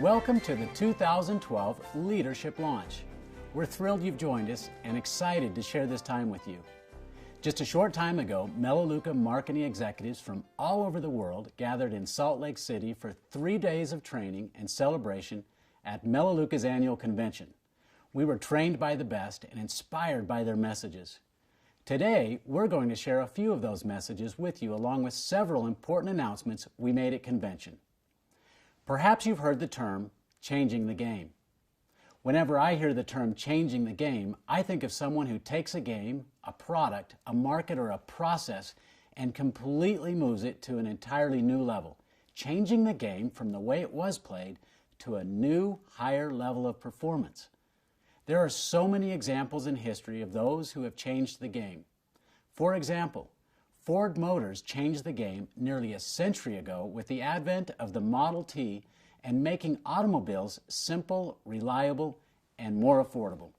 Welcome to the 2012 Leadership Launch. We're thrilled you've joined us and excited to share this time with you. Just a short time ago, Melaleuca marketing executives from all over the world gathered in Salt Lake City for 3 days of training and celebration at Melaleuca's annual convention. We were trained by the best and inspired by their messages. Today, we're going to share a few of those messages with you along with several important announcements we made at convention. Perhaps you've heard the term, changing the game. Whenever I hear the term changing the game, I think of someone who takes a game, a product, a market, or a process and completely moves it to an entirely new level, changing the game from the way it was played to a new, higher level of performance. There are so many examples in history of those who have changed the game. For example, Ford Motors changed the game nearly a century ago with the advent of the Model T and making automobiles simple, reliable, and more affordable.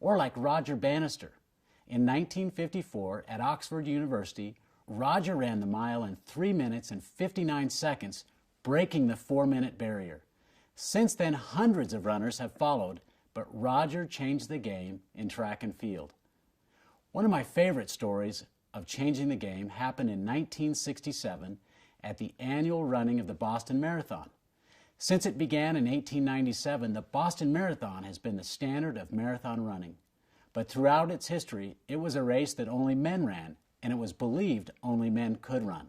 Or like Roger Bannister. In 1954 at Oxford University, Roger ran the mile in 3 minutes and 59 seconds, breaking the 4-minute barrier. Since then, hundreds of runners have followed, but Roger changed the game in track and field. One of my favorite stories of changing the game happened in 1967 at the annual running of the Boston Marathon. Since it began in 1897, the Boston Marathon has been the standard of marathon running. But throughout its history, it was a race that only men ran, and it was believed only men could run.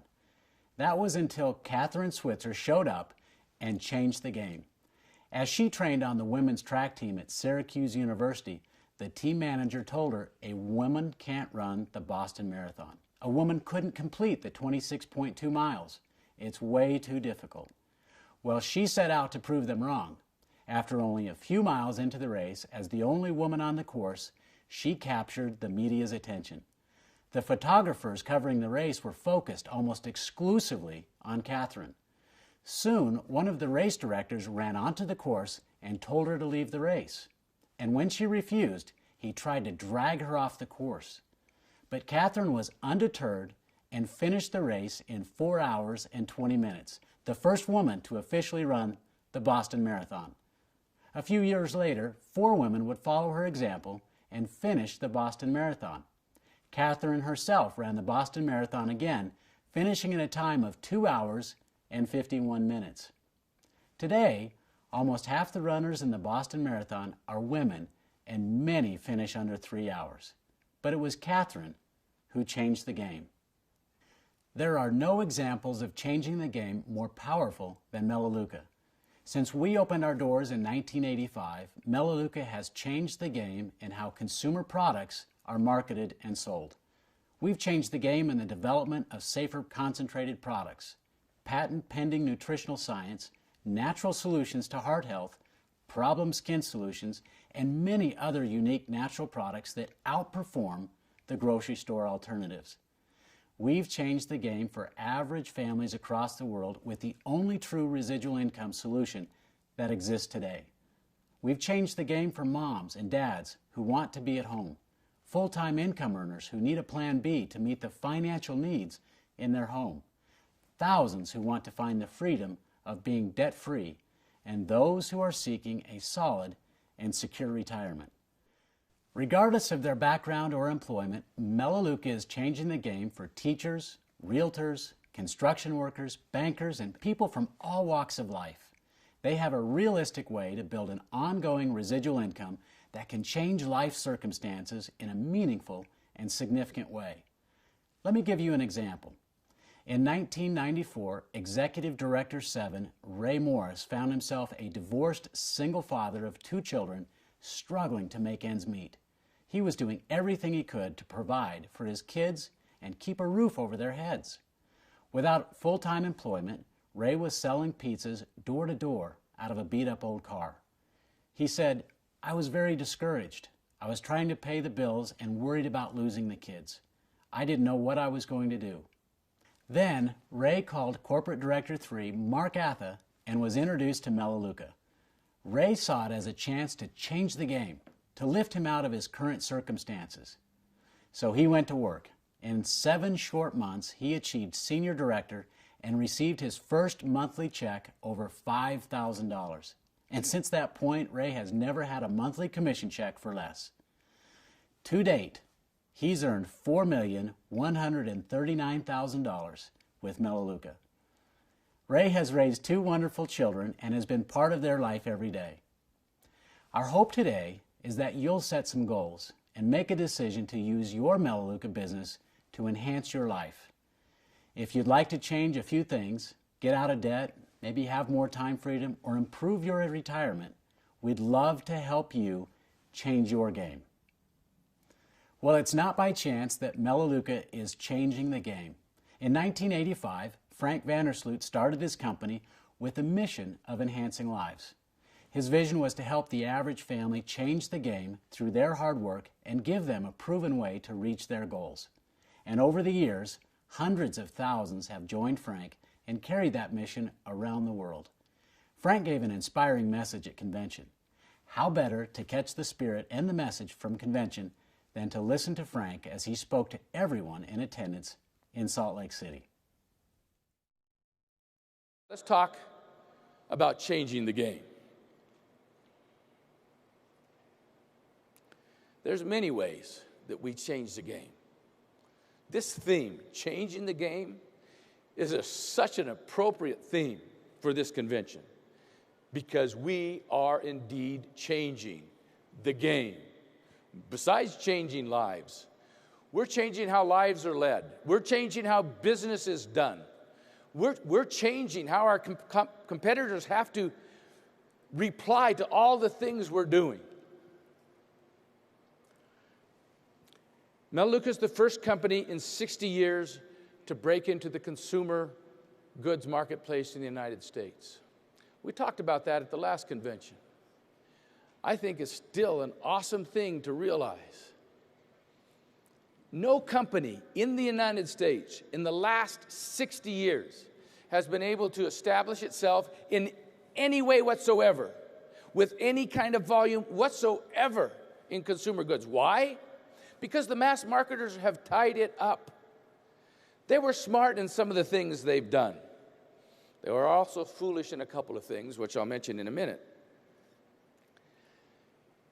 That was until Kathrine Switzer showed up and changed the game. As she trained on the women's track team at Syracuse University, the team manager told her a woman can't run the Boston Marathon. A woman couldn't complete the 26.2 miles. It's way too difficult. Well, she set out to prove them wrong. After only a few miles into the race, as the only woman on the course, she captured the media's attention. The photographers covering the race were focused almost exclusively on Kathrine. Soon, one of the race directors ran onto the course and told her to leave the race. And when she refused, he tried to drag her off the course. But Kathrine was undeterred and finished the race in 4 hours and 20 minutes, the first woman to officially run the Boston Marathon. A few years later, 4 women would follow her example and finish the Boston Marathon. Kathrine herself ran the Boston Marathon again, finishing in a time of 2 hours and 51 minutes. Today, almost half the runners in the Boston Marathon are women, and many finish under 3 hours. But it was Kathrine who changed the game. There are no examples of changing the game more powerful than Melaleuca. Since we opened our doors in 1985, Melaleuca has changed the game in how consumer products are marketed and sold. We've changed the game in the development of safer concentrated products, patent-pending nutritional science, natural solutions to heart health, problem skin solutions, and many other unique natural products that outperform the grocery store alternatives. We've changed the game for average families across the world with the only true residual income solution that exists today. We've changed the game for moms and dads who want to be at home, full-time income earners who need a plan B to meet the financial needs in their home, thousands who want to find the freedom of being debt-free, and those who are seeking a solid and secure retirement. Regardless of their background or employment, Melaleuca is changing the game for teachers, realtors, construction workers, bankers, and people from all walks of life. They have a realistic way to build an ongoing residual income that can change life circumstances in a meaningful and significant way. Let me give you an example. In 1994, Executive Director 7, Ray Morris, found himself a divorced single father of 2 children struggling to make ends meet. He was doing everything he could to provide for his kids and keep a roof over their heads. Without full-time employment, Ray was selling pizzas door to door out of a beat-up old car. He said, "I was very discouraged. I was trying to pay the bills and worried about losing the kids. I didn't know what I was going to do." Then, Ray called Corporate Director 3, Mark Atha, and was introduced to Melaleuca. Ray saw it as a chance to change the game, to lift him out of his current circumstances. So he went to work. In 7 short months, he achieved Senior Director and received his first monthly check over $5,000. And since that point, Ray has never had a monthly commission check for less. To date, he's earned $4,139,000 with Melaleuca. Ray has raised two wonderful children and has been part of their life every day. Our hope today is that you'll set some goals and make a decision to use your Melaleuca business to enhance your life. If you'd like to change a few things, get out of debt, maybe have more time freedom, or improve your retirement, we'd love to help you change your game. Well, it's not by chance that Melaleuca is changing the game. In 1985, Frank Vandersloot started his company with a mission of enhancing lives. His vision was to help the average family change the game through their hard work and give them a proven way to reach their goals. And over the years, hundreds of thousands have joined Frank and carried that mission around the world. Frank gave an inspiring message at convention. How better to catch the spirit and the message from convention than to listen to Frank as he spoke to everyone in attendance in Salt Lake City. Let's talk about changing the game. There's many ways that we change the game. This theme, changing the game, is such an appropriate theme for this convention because we are indeed changing the game. Besides changing lives, we're changing how lives are led. We're changing how business is done. We're changing how our competitors have to reply to all the things we're doing. Melaleuca is the first company in 60 years to break into the consumer goods marketplace in the United States. We talked about that at the last convention. I think it's still an awesome thing to realize. No company in the United States in the last 60 years has been able to establish itself in any way whatsoever, with any kind of volume whatsoever in consumer goods. Why? Because the mass marketers have tied it up. They were smart in some of the things they've done. They were also foolish in a couple of things, which I'll mention in a minute.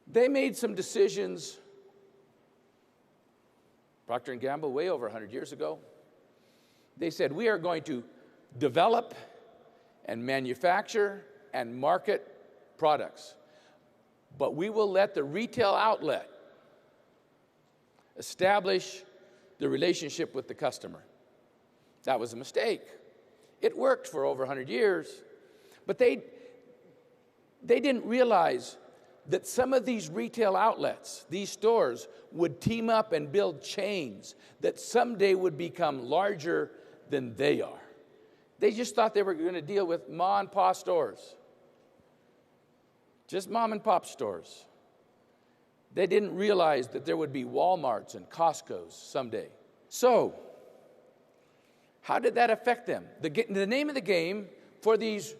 They made some decisions, Procter & Gamble, way over 100 years ago. They said, we are going to develop and manufacture and market products, but we will let the retail outlet establish the relationship with the customer. That was a mistake. It worked for over 100 years, but they didn't realize that some of these retail outlets, these stores, would team up and build chains that someday would become larger than they are. They just thought they were going to deal with ma and pa stores. Just mom and pop stores. They didn't realize that there would be Walmarts and Costco's someday. So, how did that affect them? The name of the game for these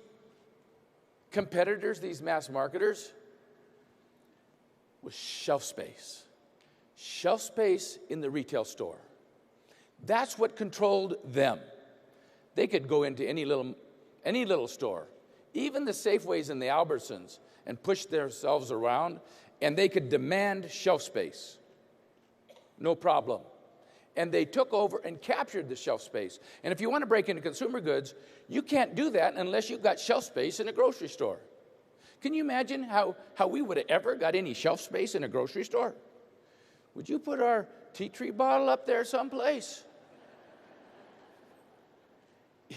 competitors, these mass marketers, was shelf space. Shelf space in the retail store. That's what controlled them. They could go into any little store, even the Safeways and the Albertsons, and push themselves around, and they could demand shelf space. No problem. And they took over and captured the shelf space. And if you want to break into consumer goods, you can't do that unless you've got shelf space in a grocery store. Can you imagine how we would have ever got any shelf space in a grocery store? Would you put our tea tree bottle up there someplace?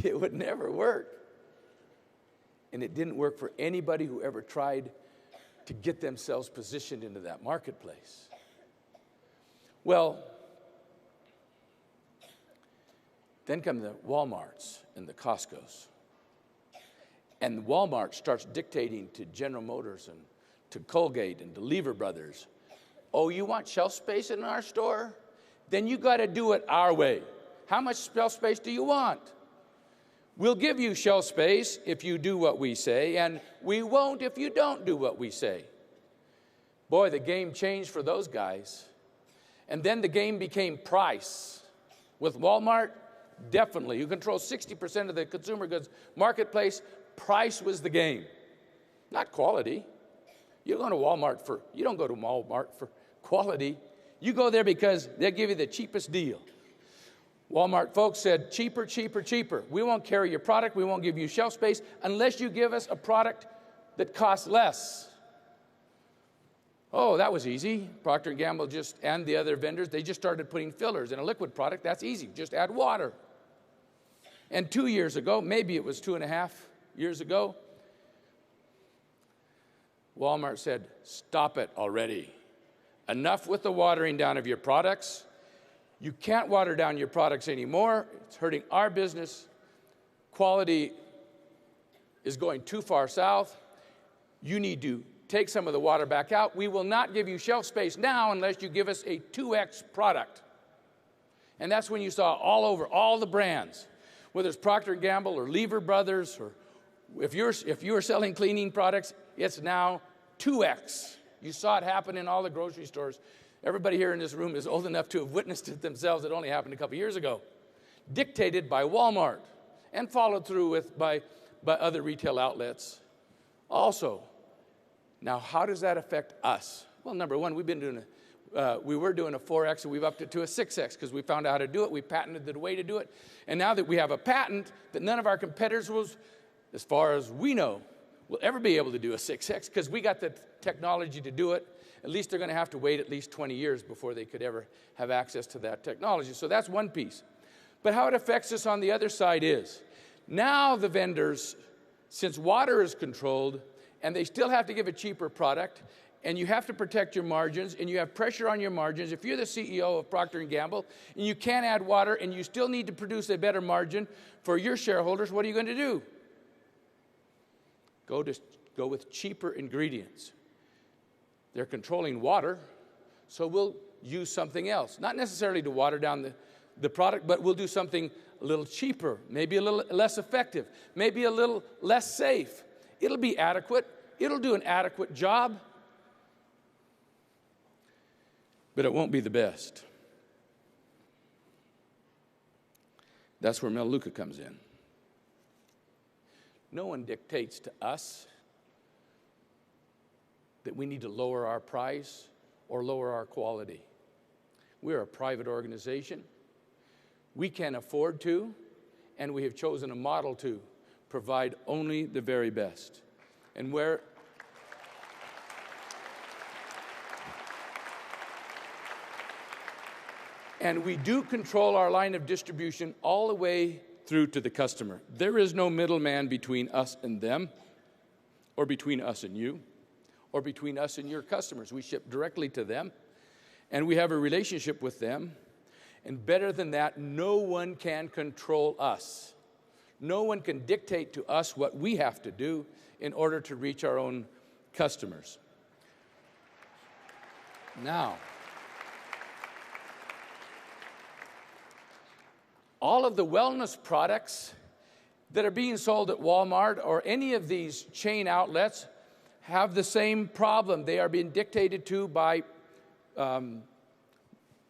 It would never work. And it didn't work for anybody who ever tried to get themselves positioned into that marketplace. Well, then come the Walmarts and the Costco's. And Walmart starts dictating to General Motors and to Colgate and to Lever Brothers, oh, you want shelf space in our store? Then you got to do it our way. How much shelf space do you want? We'll give you shelf space if you do what we say, and we won't if you don't do what we say. Boy, the game changed for those guys. And then the game became price. With Walmart, definitely. You control 60% of the consumer goods marketplace. Price was the game, not quality. You don't go to Walmart for quality. You go there because they'll give you the cheapest deal. Walmart folks said, cheaper, cheaper, cheaper. We won't carry your product. We won't give you shelf space unless you give us a product that costs less. Oh, that was easy. Procter & Gamble and the other vendors, they just started putting fillers in a liquid product. That's easy. Just add water. And 2 years ago, maybe it was 2.5 years ago, Walmart said, stop it already. Enough with the watering down of your products. You can't water down your products anymore. It's hurting our business. Quality is going too far south. You need to take some of the water back out. We will not give you shelf space now unless you give us a 2X product. And that's when you saw all over, all the brands, whether it's Procter & Gamble or Lever Brothers, or if you're selling cleaning products, it's now 2X. You saw it happen in all the grocery stores. Everybody here in this room is old enough to have witnessed it themselves. It only happened a couple years ago. Dictated by Walmart and followed through with by other retail outlets also. Now, how does that affect us? Well, number one, we were doing a 4X, and we've upped it to a 6X because we found out how to do it. We patented the way to do it. And now that we have a patent that none of our competitors as far as we know, will ever be able to do a 6X because we got the technology to do it. At least they're going to have to wait at least 20 years before they could ever have access to that technology. So that's one piece. But how it affects us on the other side is, now the vendors, since water is controlled, and they still have to give a cheaper product, and you have to protect your margins, and you have pressure on your margins. If you're the CEO of Procter & Gamble, and you can't add water, and you still need to produce a better margin for your shareholders, what are you going to do? Go with cheaper ingredients. They're controlling water, so we'll use something else. Not necessarily to water down the product, but we'll do something a little cheaper, maybe a little less effective, maybe a little less safe. It'll be adequate. It'll do an adequate job, but it won't be the best. That's where Melaleuca comes in. No one dictates to us that we need to lower our price or lower our quality. We're a private organization. We can afford to, and we have chosen a model to provide only the very best. And we do control our line of distribution all the way through to the customer. There is no middleman between us and them, or between us and you, or between us and your customers. We ship directly to them, and we have a relationship with them. And better than that, no one can control us. No one can dictate to us what we have to do in order to reach our own customers. Now, all of the wellness products that are being sold at Walmart or any of these chain outlets have the same problem. They are being dictated to by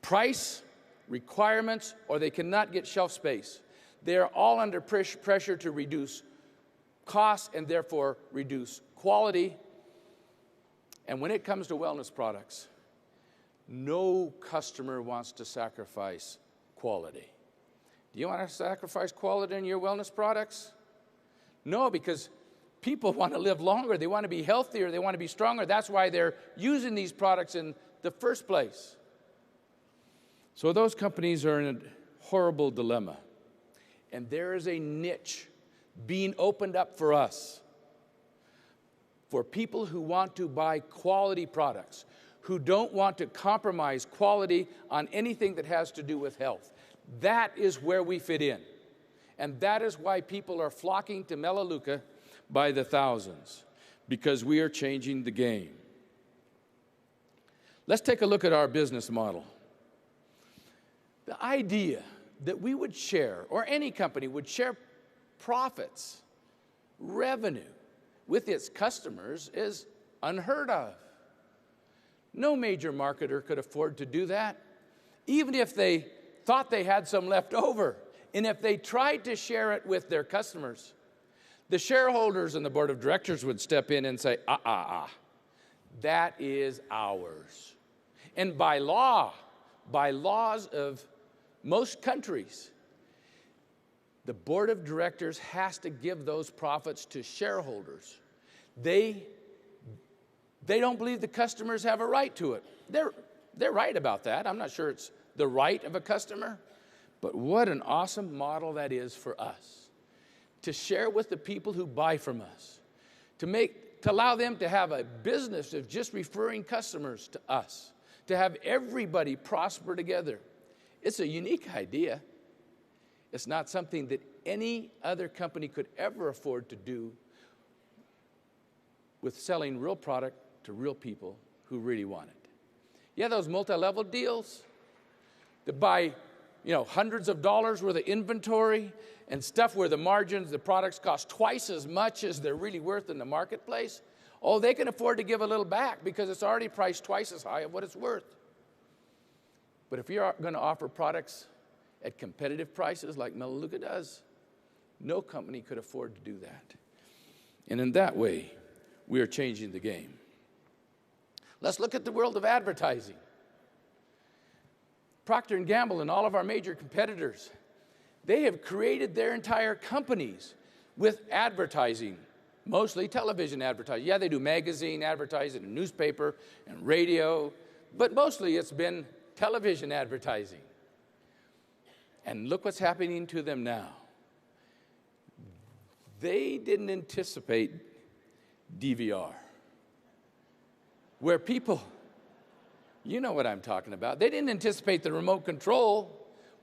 price, requirements, or they cannot get shelf space. They are all under pressure to reduce costs and therefore reduce quality. And when it comes to wellness products, no customer wants to sacrifice quality. Do you want to sacrifice quality in your wellness products? No, because people want to live longer. They want to be healthier. They want to be stronger. That's why they're using these products in the first place. So those companies are in a horrible dilemma. And there is a niche being opened up for us, for people who want to buy quality products, who don't want to compromise quality on anything that has to do with health. That is where we fit in. And that is why people are flocking to Melaleuca by the thousands, because we are changing the game. Let's take a look at our business model. The idea that we would share, or any company would share profits, revenue with its customers is unheard of. No major marketer could afford to do that, even if they thought they had some left over. And if they tried to share it with their customers, the shareholders and the board of directors would step in and say, that is ours. And by law, by laws of most countries, the board of directors has to give those profits to shareholders. They don't believe the customers have a right to it. They're right about that. I'm not sure it's the right of a customer, but what an awesome model that is for us. To share with the people who buy from us, to allow them to have a business of just referring customers to us, to have everybody prosper together. It's a unique idea. It's not something that any other company could ever afford to do with selling real product to real people who really want it. Yeah, those multi-level deals that buy, hundreds of dollars worth of inventory and stuff where the margins, the products cost twice as much as they're really worth in the marketplace. Oh, they can afford to give a little back because it's already priced twice as high of what it's worth. But if you're going to offer products at competitive prices like Melaleuca does, no company could afford to do that. And in that way, we are changing the game. Let's look at the world of advertising. Procter & Gamble and all of our major competitors, they have created their entire companies with advertising, mostly television advertising. Yeah, they do magazine advertising and newspaper and radio, but mostly it's been television advertising. And look what's happening to them now. They didn't anticipate DVR, where people, you know what I'm talking about. They didn't anticipate the remote control,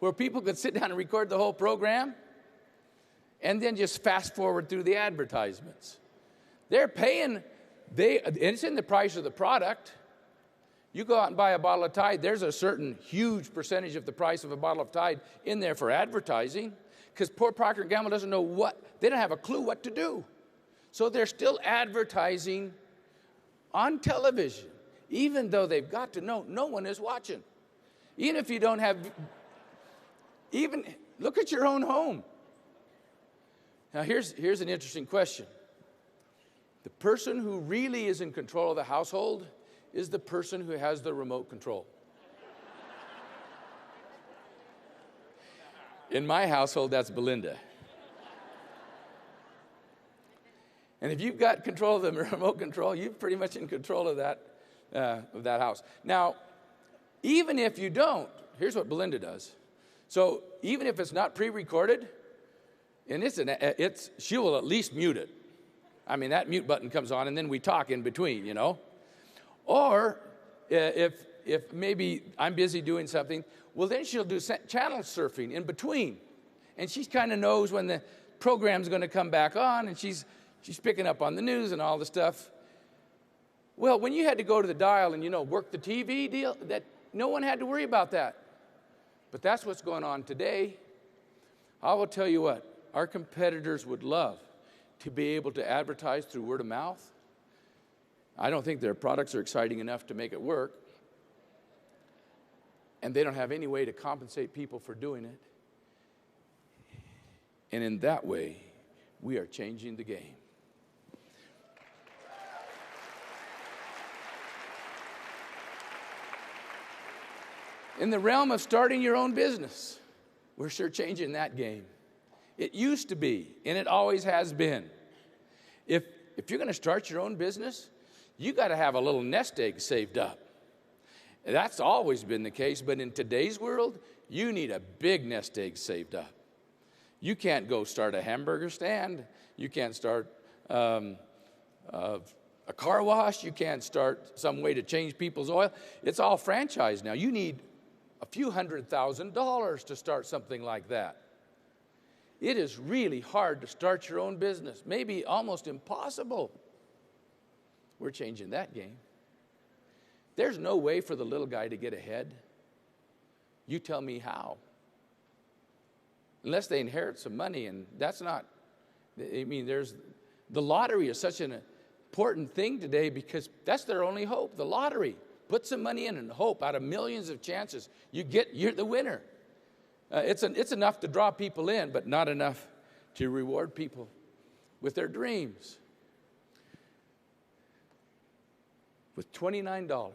where people could sit down and record the whole program and then just fast forward through the advertisements. They're paying, it's in the price of the product. You go out and buy a bottle of Tide, there's a certain huge percentage of the price of a bottle of Tide in there for advertising, because poor Procter & Gamble doesn't know they don't have a clue what to do. So they're still advertising on television, even though they've got to know no one is watching. Even if you don't have, look at your own home. Now here's an interesting question. The person who really is in control of the household is the person who has the remote control. In my household, that's Belinda. And if you've got control of the remote control, you're pretty much in control of that house. Now, even if you don't, here's what Belinda does. So even if it's not pre-recorded, and she will at least mute it. I mean, that mute button comes on, and then we talk in between, Or if maybe I'm busy doing something, well, then she'll do channel surfing in between. And she kind of knows when the program's going to come back on, and she's picking up on the news and all the stuff. Well, when you had to go to the dial and, work the TV deal, that no one had to worry about that. But that's what's going on today. I will tell you what, our competitors would love to be able to advertise through word of mouth. I don't think their products are exciting enough to make it work. And they don't have any way to compensate people for doing it. And in that way, we are changing the game. In the realm of starting your own business, we're sure changing that game. It used to be, and it always has been. If you're going to start your own business, you got to have a little nest egg saved up. And that's always been the case, but in today's world, you need a big nest egg saved up. You can't go start a hamburger stand. You can't start a car wash. You can't start some way to change people's oil. It's all franchised now. You need a few $100,000 to start something like that. It is really hard to start your own business, maybe almost impossible. We're changing that game. There's no way for the little guy to get ahead. You tell me how. Unless they inherit some money, and that's not, the lottery is such an important thing today because that's their only hope, the lottery. Put some money in and hope out of millions of chances you're the winner. It's enough to draw people in, but not enough to reward people with their dreams. With $29,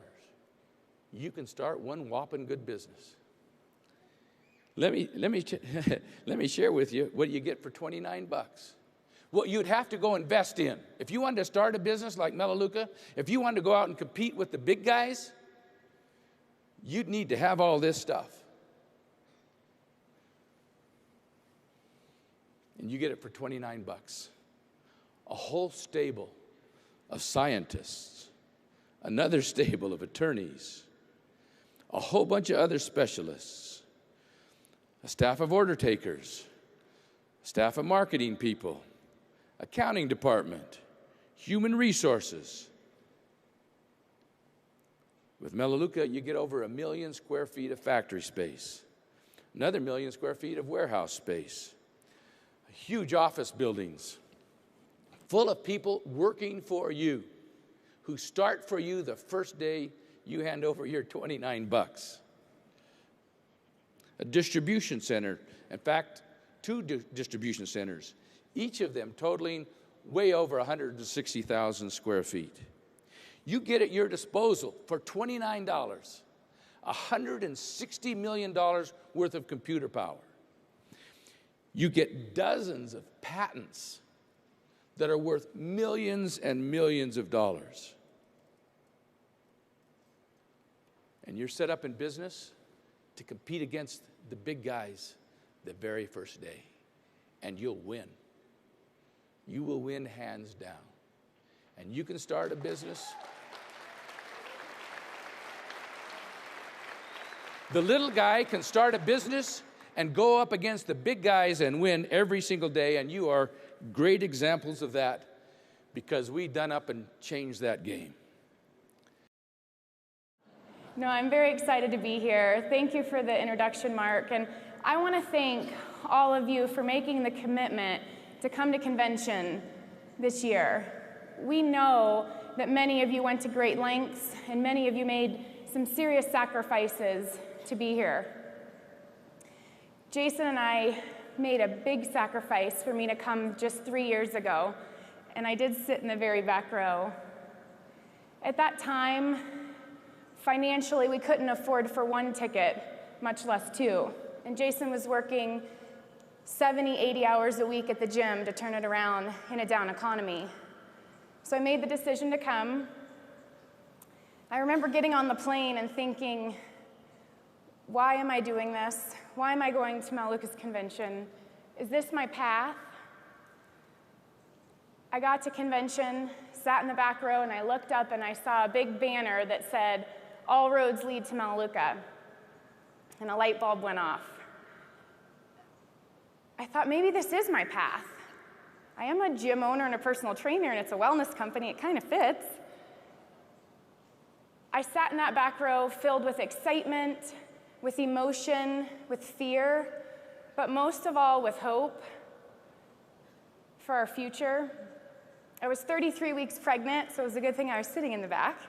you can start one whopping good business. Let me share with you what you get for $29. What you'd have to go invest in. If you wanted to start a business like Melaleuca, if you wanted to go out and compete with the big guys, you'd need to have all this stuff. And you get it for $29. A whole stable of scientists, another stable of attorneys, a whole bunch of other specialists, a staff of order takers, staff of marketing people, accounting department, human resources. With Melaleuca, you get over 1 million square feet of factory space, another 1 million square feet of warehouse space, huge office buildings full of people working for you who start for you the first day you hand over your $29. A distribution center, in fact, 2 distribution centers, each of them totaling way over 160,000 square feet. You get at your disposal for $29, $160 million worth of computer power. You get dozens of patents that are worth millions and millions of dollars. And you're set up in business to compete against the big guys the very first day. And you'll win. You will win hands down. And you can start a business. The little guy can start a business and go up against the big guys and win every single day, and you are great examples of that because we done up and changed that game. No, I'm very excited to be here. Thank you for the introduction, Mark, and I want to thank all of you for making the commitment to come to convention this year. We know that many of you went to great lengths, and many of you made some serious sacrifices to be here. Jason and I made a big sacrifice for me to come just 3 years ago, and I did sit in the very back row. At that time, financially, we couldn't afford for 1 ticket, much less 2. And Jason was working 70, 80 hours a week at the gym to turn it around in a down economy. So I made the decision to come. I remember getting on the plane and thinking, why am I doing this? Why am I going to Melaleuca's convention? Is this my path? I got to convention, sat in the back row, and I looked up and I saw a big banner that said, "All roads lead to Melaleuca." And a light bulb went off. I thought, maybe this is my path. I am a gym owner and a personal trainer, and it's a wellness company. It kind of fits. I sat in that back row filled with excitement, with emotion, with fear, but most of all with hope for our future. I was 33 weeks pregnant, so it was a good thing I was sitting in the back.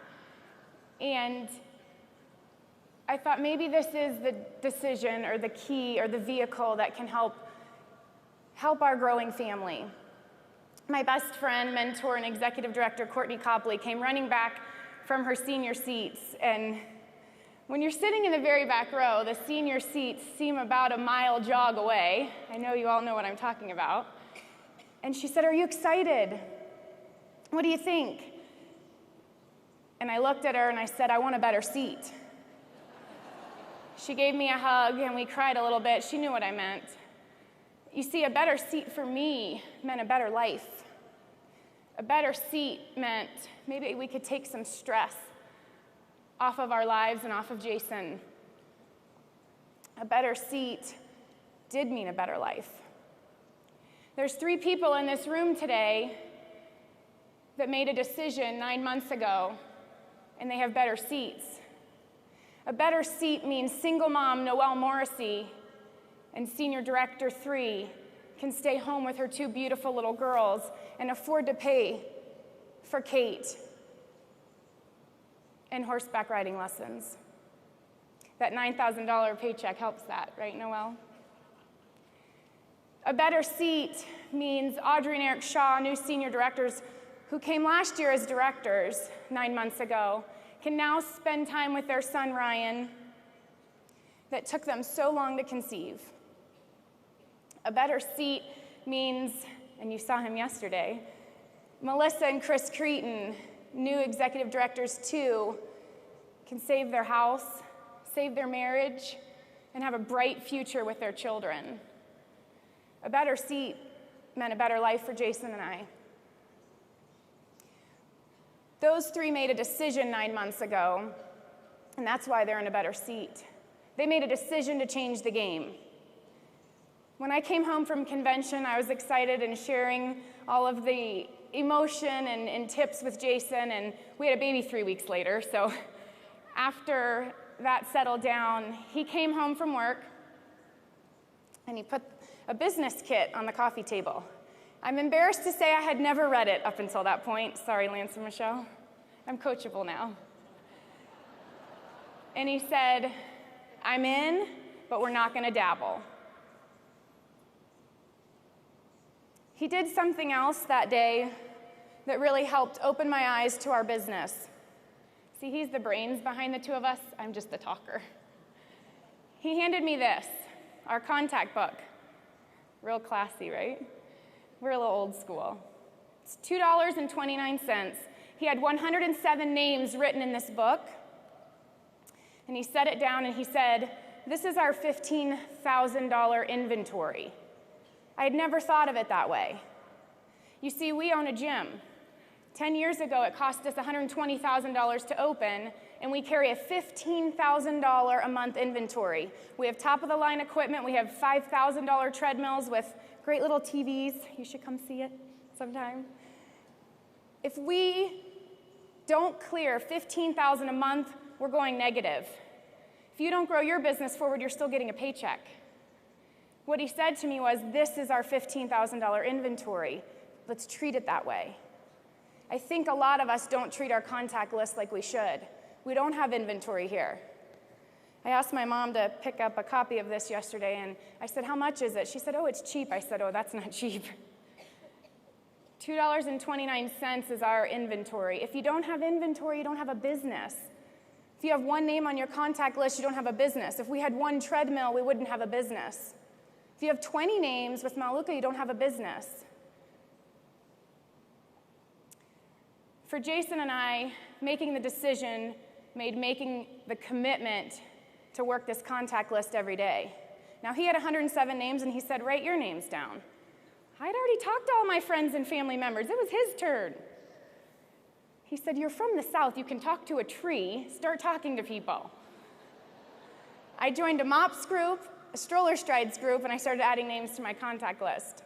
And I thought maybe this is the decision or the key or the vehicle that can help our growing family. My best friend, mentor, and executive director, Courtney Copley, came running back from her senior seats. And when you're sitting in the very back row, the senior seats seem about a mile jog away. I know you all know what I'm talking about. And she said, "Are you excited? What do you think?" And I looked at her and I said, "I want a better seat." She gave me a hug and we cried a little bit. She knew what I meant. You see, a better seat for me meant a better life. A better seat meant maybe we could take some stress off of our lives and off of Jason. A better seat did mean a better life. There's 3 people in this room today that made a decision 9 months ago, and they have better seats. A better seat means single mom Noelle Morrissey and senior director 3 can stay home with her 2 beautiful little girls and afford to pay for Kate and horseback riding lessons. That $9,000 paycheck helps that, right, Noelle? A better seat means Audrey and Eric Shaw, new senior directors who came last year as directors 9 months ago, can now spend time with their son Ryan that took them so long to conceive. A better seat means, and you saw him yesterday, Melissa and Chris Cretin, new executive directors too, can save their house, save their marriage, and have a bright future with their children. A better seat meant a better life for Jason and I. Those three made a decision 9 months ago, and that's why they're in a better seat. They made a decision to change the game. When I came home from convention, I was excited and sharing all of the emotion and tips with Jason, and we had a baby 3 weeks later, so after that settled down, he came home from work, and he put a business kit on the coffee table. I'm embarrassed to say I had never read it up until that point. Sorry, Lance and Michelle. I'm coachable now. And he said, I'm in, but we're not going to dabble. He did something else that day that really helped open my eyes to our business. See, he's the brains behind the two of us. I'm just the talker. He handed me this, our contact book. Real classy, right? We're a little old school. It's $2.29. He had 107 names written in this book. And he set it down and he said, this is our $15,000 inventory. I had never thought of it that way. You see, we own a gym. 10 years ago, it cost us $120,000 to open, and we carry a $15,000 a month inventory. We have top-of-the-line equipment. We have $5,000 treadmills with great little TVs. You should come see it sometime. If we don't clear $15,000 a month, we're going negative. If you don't grow your business forward, you're still getting a paycheck. What he said to me was, this is our $15,000 inventory. Let's treat it that way. I think a lot of us don't treat our contact list like we should. We don't have inventory here. I asked my mom to pick up a copy of this yesterday, and I said, how much is it? She said, oh, it's cheap. I said, oh, that's not cheap. $2.29 is our inventory. If you don't have inventory, you don't have a business. If you have one name on your contact list, you don't have a business. If we had one treadmill, we wouldn't have a business. If you have 20 names with Melaleuca, you don't have a business. For Jason and I, making the decision made making the commitment to work this contact list every day. Now, he had 107 names, and he said, write your names down. I'd already talked to all my friends and family members. It was his turn. He said, you're from the South. You can talk to a tree. Start talking to people. I joined a MOPS group, a stroller strides group, and I started adding names to my contact list.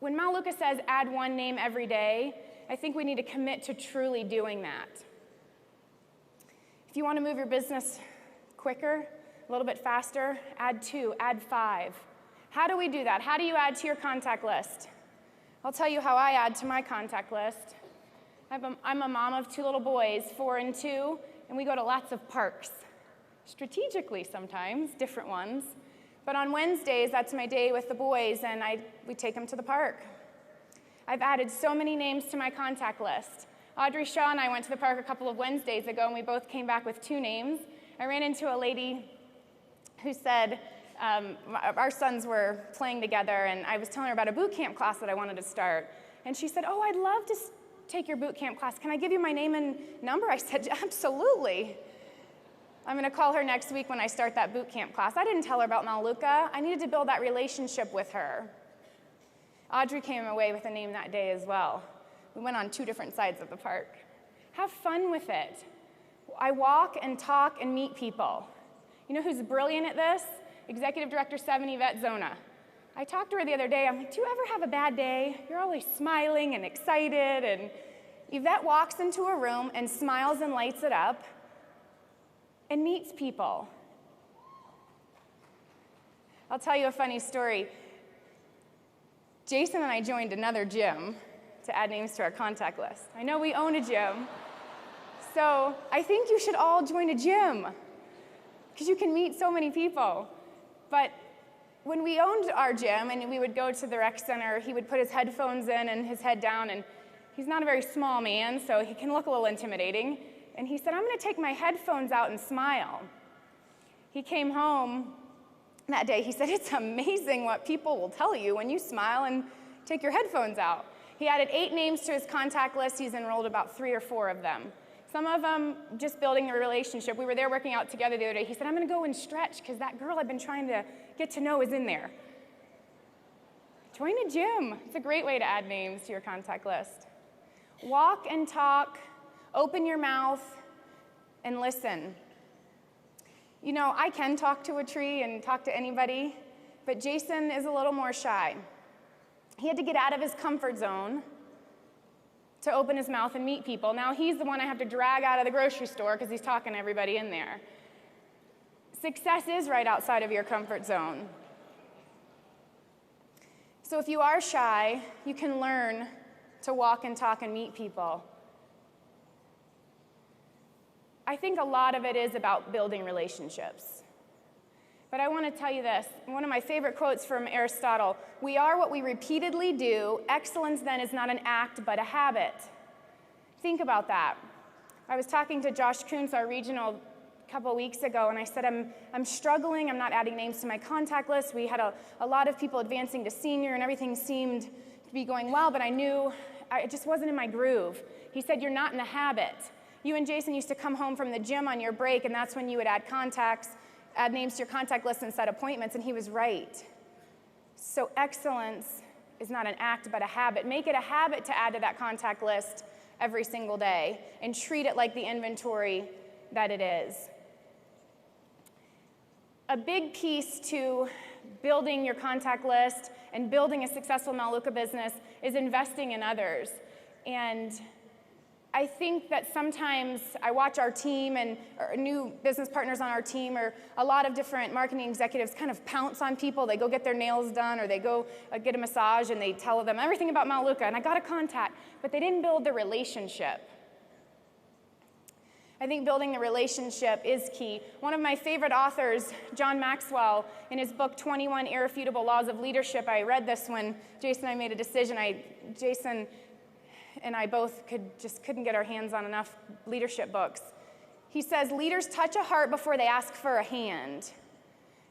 When Melaleuca says add one name every day, I think we need to commit to truly doing that. If you want to move your business quicker, a little bit faster, add 2, add 5. How do we do that? How do you add to your contact list? I'll tell you how I add to my contact list. I'm a mom of 2 little boys, 4 and 2, and we go to lots of parks. Strategically sometimes, different ones. But on Wednesdays, that's my day with the boys, and we take them to the park. I've added so many names to my contact list. Audrey Shaw and I went to the park a couple of Wednesdays ago, and we both came back with 2 names. I ran into a lady who said, our sons were playing together, and I was telling her about a boot camp class that I wanted to start. And she said, oh, I'd love to take your boot camp class. Can I give you my name and number? I said, absolutely. I'm going to call her next week when I start that boot camp class. I didn't tell her about Melaleuca. I needed to build that relationship with her. Audrey came away with a name that day as well. We went on 2 different sides of the park. Have fun with it. I walk and talk and meet people. You know who's brilliant at this? Executive Director 7, Yvette Zona. I talked to her the other day. I'm like, do you ever have a bad day? You're always smiling and excited. And Yvette walks into a room and smiles and lights it up and meets people. I'll tell you a funny story. Jason and I joined another gym to add names to our contact list. I know we own a gym, so I think you should all join a gym because you can meet so many people. But when we owned our gym and we would go to the rec center, he would put his headphones in and his head down, and he's not a very small man, so he can look a little intimidating. And he said, I'm going to take my headphones out and smile. He came home that day. He said, it's amazing what people will tell you when you smile and take your headphones out. He added 8 names to his contact list. He's enrolled about 3 or 4 of them. Some of them just building a relationship. We were there working out together the other day. He said, I'm going to go and stretch because that girl I've been trying to get to know is in there. Join a gym. It's a great way to add names to your contact list. Walk and talk, open your mouth, and listen. You know, I can talk to a tree and talk to anybody, but Jason is a little more shy. He had to get out of his comfort zone to open his mouth and meet people. Now he's the one I have to drag out of the grocery store because he's talking to everybody in there. Success is right outside of your comfort zone. So if you are shy, you can learn to walk and talk and meet people. I think a lot of it is about building relationships. But I want to tell you this, one of my favorite quotes from Aristotle, we are what we repeatedly do. Excellence then is not an act, but a habit. Think about that. I was talking to Josh Kuntz, our regional, a couple of weeks ago, and I said, I'm struggling. I'm not adding names to my contact list. We had a lot of people advancing to senior, and everything seemed to be going well, but I knew it just wasn't in my groove. He said, you're not in the habit. You and Jason used to come home from the gym on your break, and that's when you would add names to your contact list and set appointments, and he was right. So excellence is not an act, but a habit. Make it a habit to add to that contact list every single day and treat it like the inventory that it is. A big piece to building your contact list and building a successful Melaleuca business is investing in others. And I think that sometimes I watch our team and new business partners on our team, or a lot of different marketing executives kind of pounce on people. They go get their nails done, or they go get a massage, and they tell them everything about Melaleuca, and I got a contact, but they didn't build the relationship. I think building the relationship is key. One of my favorite authors, John Maxwell, in his book, 21 Irrefutable Laws of Leadership, I read this when Jason and I made a decision. Jason and I both couldn't get our hands on enough leadership books. He says, leaders touch a heart before they ask for a hand.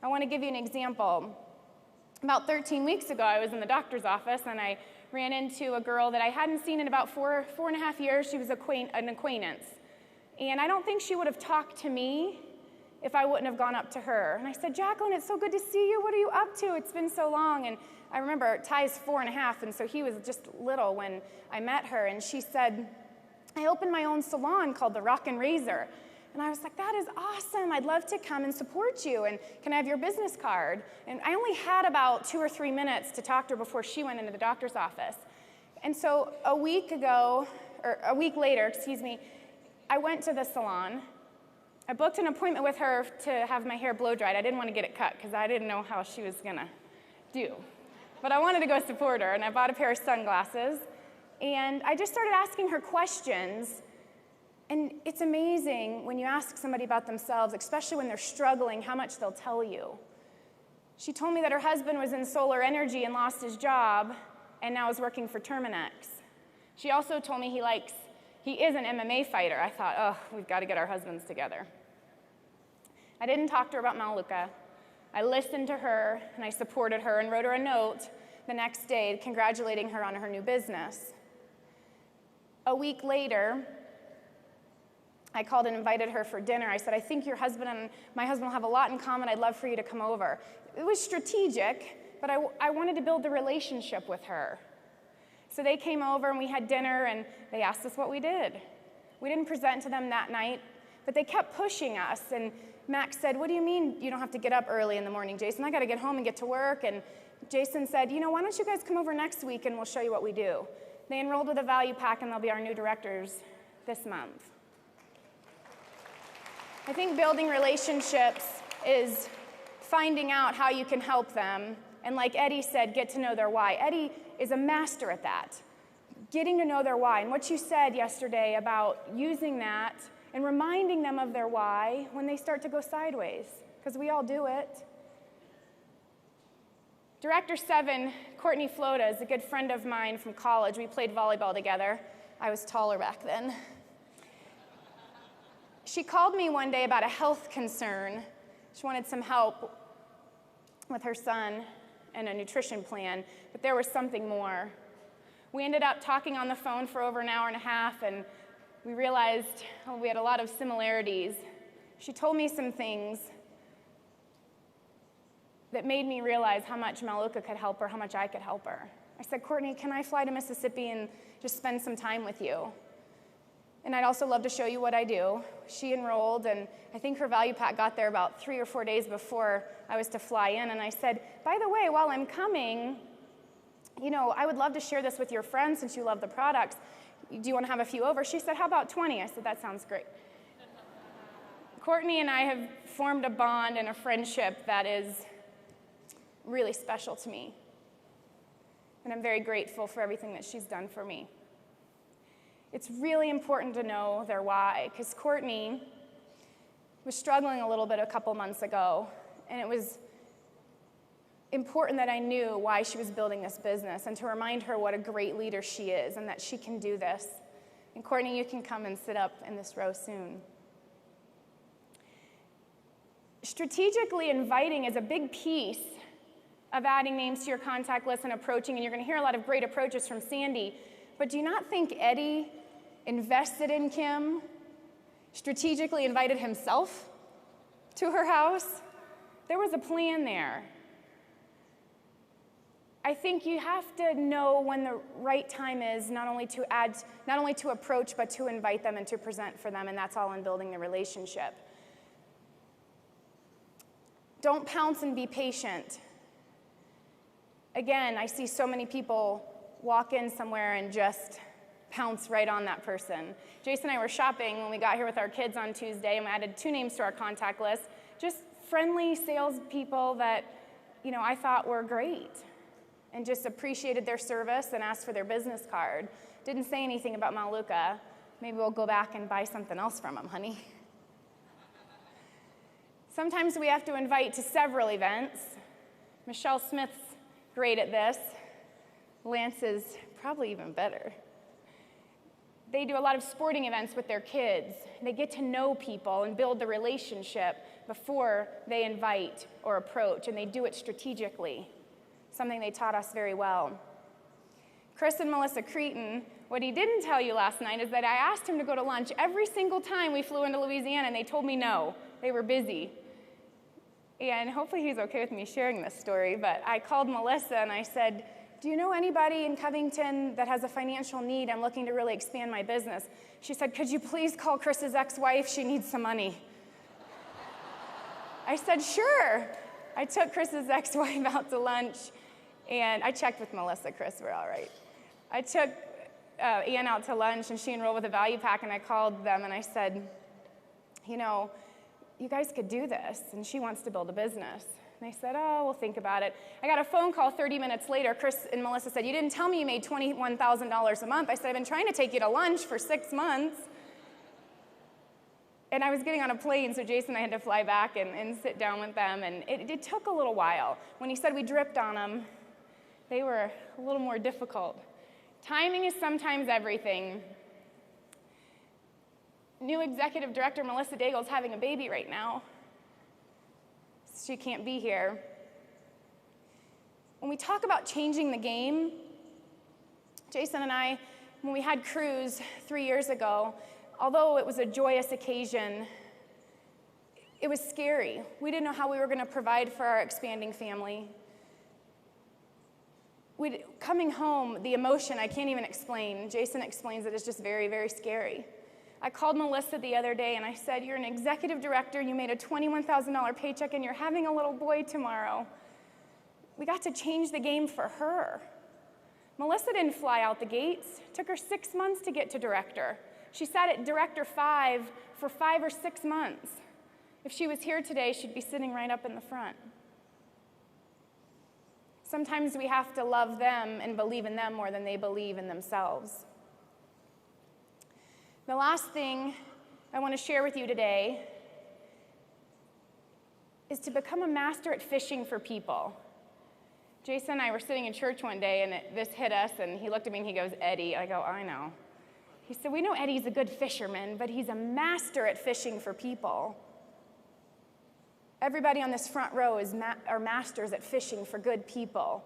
I want to give you an example. About 13 weeks ago, I was in the doctor's office, and I ran into a girl that I hadn't seen in about four and a half years. She was an acquaintance. And I don't think she would have talked to me if I wouldn't have gone up to her. And I said, Jacqueline, it's so good to see you. What are you up to? It's been so long. And I remember Ty's 4.5, and so he was just little when I met her. And she said, I opened my own salon called the Rock and Razor. And I was like, that is awesome. I'd love to come and support you. And can I have your business card? And I only had about 2 or 3 minutes to talk to her before she went into the doctor's office. And so a week later, I went to the salon. I booked an appointment with her to have my hair blow dried. I didn't want to get it cut because I didn't know how she was going to do. But I wanted to go support her, and I bought a pair of sunglasses. And I just started asking her questions. And it's amazing when you ask somebody about themselves, especially when they're struggling, how much they'll tell you. She told me that her husband was in solar energy and lost his job and now is working for Terminex. She also told me he is an MMA fighter. I thought, oh, we've got to get our husbands together. I didn't talk to her about Melaleuca. I listened to her, and I supported her and wrote her a note the next day congratulating her on her new business. A week later, I called and invited her for dinner. I said, I think your husband and my husband will have a lot in common. I'd love for you to come over. It was strategic, but I wanted to build the relationship with her. So they came over, and we had dinner, and they asked us what we did. We didn't present to them that night, but they kept pushing us. And Max said, what do you mean you don't have to get up early in the morning, Jason? I got to get home and get to work. And Jason said, why don't you guys come over next week, and we'll show you what we do. They enrolled with a value pack, and they'll be our new directors this month. I think building relationships is finding out how you can help them. And like Eddie said, get to know their why. Eddie is a master at that, getting to know their why. And what you said yesterday about using that and reminding them of their why when they start to go sideways, because we all do it. Director 7, Courtney Flota, is a good friend of mine from college. We played volleyball together. I was taller back then. She called me one day about a health concern. She wanted some help with her son and a nutrition plan, but there was something more. We ended up talking on the phone for over an hour and a half, and we realized we had a lot of similarities. She told me some things that made me realize how much Melaleuca could help her, how much I could help her. I said, Courtney, can I fly to Mississippi and just spend some time with you? And I'd also love to show you what I do. She enrolled, and I think her value pack got there about 3 or 4 days before I was to fly in. And I said, by the way, while I'm coming, I would love to share this with your friends since you love the products. Do you want to have a few over? She said, how about 20? I said, that sounds great. Courtney and I have formed a bond and a friendship that is really special to me. And I'm very grateful for everything that she's done for me. It's really important to know their why, because Courtney was struggling a little bit a couple months ago, and it was important that I knew why she was building this business and to remind her what a great leader she is and that she can do this. And Courtney, you can come and sit up in this row soon. Strategically inviting is a big piece of adding names to your contact list and approaching, and you're going to hear a lot of great approaches from Sandy, but do you not think Eddie invested in Kim, strategically invited himself to her house? There was a plan there. I think you have to know when the right time is, not only to approach, but to invite them and to present for them, and that's all in building the relationship. Don't pounce and be patient. Again, I see so many people walk in somewhere and just pounce right on that person. Jason and I were shopping when we got here with our kids on Tuesday, and we added 2 names to our contact list. Just friendly salespeople that, I thought were great, and just appreciated their service and asked for their business card. Didn't say anything about Melaleuca. Maybe we'll go back and buy something else from them, honey. Sometimes we have to invite to several events. Michelle Smith's great at this. Lance is probably even better. They do a lot of sporting events with their kids. They get to know people and build the relationship before they invite or approach, and they do it strategically, something they taught us very well. Chris and Melissa Cretin, what he didn't tell you last night is that I asked him to go to lunch every single time we flew into Louisiana, and they told me no. They were busy. And hopefully he's okay with me sharing this story, but I called Melissa and I said, do you know anybody in Covington that has a financial need? I'm looking to really expand my business. She said, could you please call Chris's ex-wife? She needs some money. I said, sure. I took Chris's ex-wife out to lunch, and I checked with Melissa, Chris, we're all right. I took Ann out to lunch, and she enrolled with a value pack, and I called them, and I said, you guys could do this, and she wants to build a business. And they said, oh, we'll think about it. I got a phone call 30 minutes later. Chris and Melissa said, you didn't tell me you made $21,000 a month. I said, I've been trying to take you to lunch for 6 months. And I was getting on a plane, so Jason and I had to fly back and sit down with them, and it took a little while. When he said we dripped on them, they were a little more difficult. Timing is sometimes everything. New executive director Melissa Daigle is having a baby right now. She can't be here. When we talk about changing the game, Jason and I, when we had Cruise 3 years ago, although it was a joyous occasion, it was scary. We didn't know how we were going to provide for our expanding family. Coming home, the emotion I can't even explain. Jason explains it as just very, very scary. I called Melissa the other day and I said, you're an executive director, you made a $21,000 paycheck, and you're having a little boy tomorrow. We got to change the game for her. Melissa didn't fly out the gates. It took her 6 months to get to director. She sat at director 5 for 5 or 6 months. If she was here today, she'd be sitting right up in the front. Sometimes we have to love them and believe in them more than they believe in themselves. The last thing I want to share with you today is to become a master at fishing for people. Jason and I were sitting in church one day, and this hit us, and he looked at me and he goes, Eddie. I go, I know. He said, we know Eddie's a good fisherman, but he's a master at fishing for people. Everybody on this front row are masters at fishing for good people,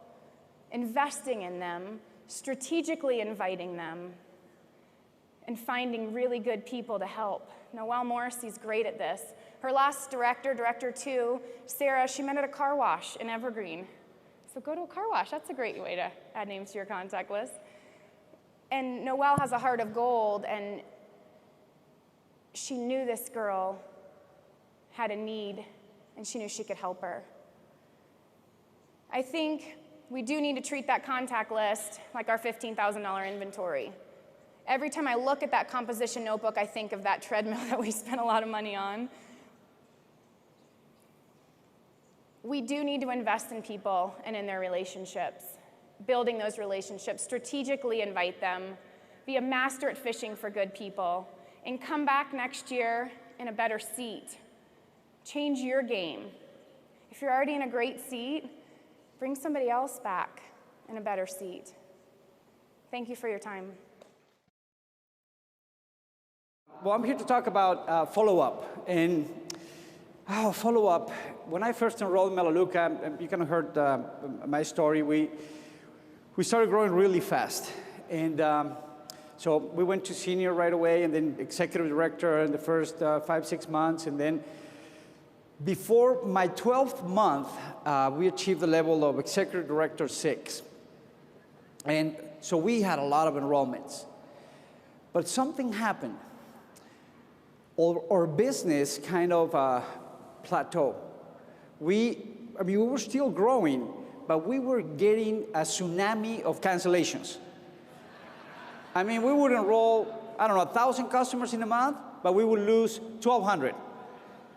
investing in them, strategically inviting them, and finding really good people to help. Noelle Morrissey's great at this. Her last director, Director 2, Sarah, she met at a car wash in Evergreen. So go to a car wash. That's a great way to add names to your contact list. And Noelle has a heart of gold, and she knew this girl had a need, and she knew she could help her. I think we do need to treat that contact list like our $15,000 inventory. Every time I look at that composition notebook, I think of that treadmill that we spent a lot of money on. We do need to invest in people and in their relationships, building those relationships, strategically invite them, be a master at fishing for good people, and come back next year in a better seat. Change your game. If you're already in a great seat, bring somebody else back in a better seat. Thank you for your time. Well, I'm here to talk about follow-up. And follow-up. When I first enrolled in Melaleuca, you kind of heard my story. We started growing really fast. And so we went to senior right away, and then executive director in the first 5-6 months. And then before my 12th month, we achieved the level of executive director 6. And so we had a lot of enrollments. But something happened. Our business kind of plateaued. We were still growing, but we were getting a tsunami of cancellations. I mean, we would enroll, 1,000 customers in a month, but we would lose 1,200.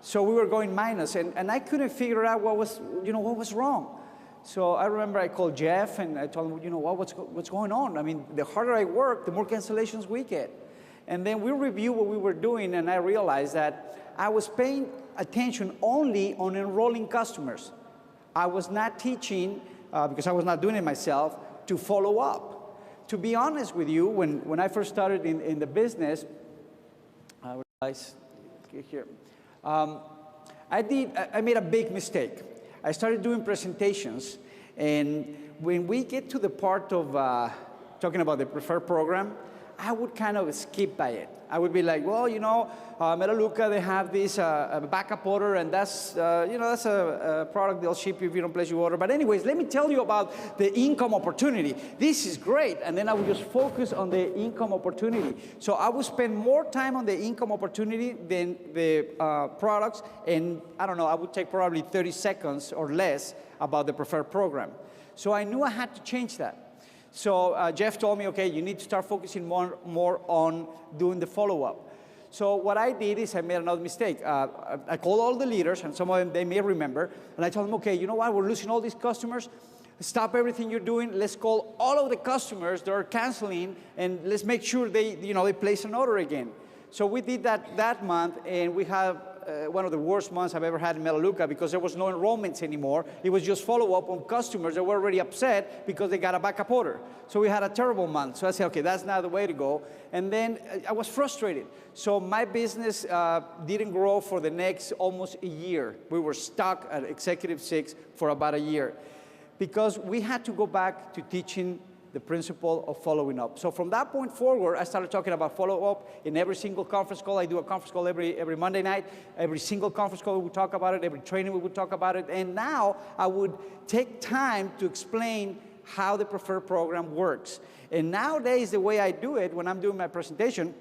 So we were going minus, and I couldn't figure out what was wrong. So I remember I called Jeff, and I told him, what's going on? I mean, the harder I work, the more cancellations we get. And then we reviewed what we were doing, and I realized that I was paying attention only on enrolling customers. I was not teaching, because I was not doing it myself, to follow up. To be honest with you, when I first started in the business, I realized here, I made a big mistake. I started doing presentations, and when we get to the part of talking about the preferred program, I would kind of skip by it. I would be like, well, Melaleuca, they have this backup order, and that's a product they'll ship you if you don't place your order. But anyways, let me tell you about the income opportunity. This is great. And then I would just focus on the income opportunity. So I would spend more time on the income opportunity than the products, and I would take probably 30 seconds or less about the preferred program. So I knew I had to change that. So Jeff told me, okay, you need to start focusing more on doing the follow-up. So what I did is I made another mistake. I called all the leaders, and some of them they may remember, and I told them, okay, you know what, we're losing all these customers. Stop everything you're doing. Let's call all of the customers that are canceling, and let's make sure they place an order again. So we did that month, and we have one of the worst months I've ever had in Melaleuca because there was no enrollments anymore. It was just follow-up on customers that were already upset because they got a backup order. So we had a terrible month. So I said, okay, that's not the way to go. And then I was frustrated. So my business didn't grow for the next almost a year. We were stuck at Executive 6 for about a year because we had to go back to teaching the principle of following up. So from that point forward, I started talking about follow-up in every single conference call. I do a conference call every Monday night. Every single conference call we would talk about it. Every training we would talk about it. And now I would take time to explain how the preferred program works. And nowadays, the way I do it, when I'm doing my presentation,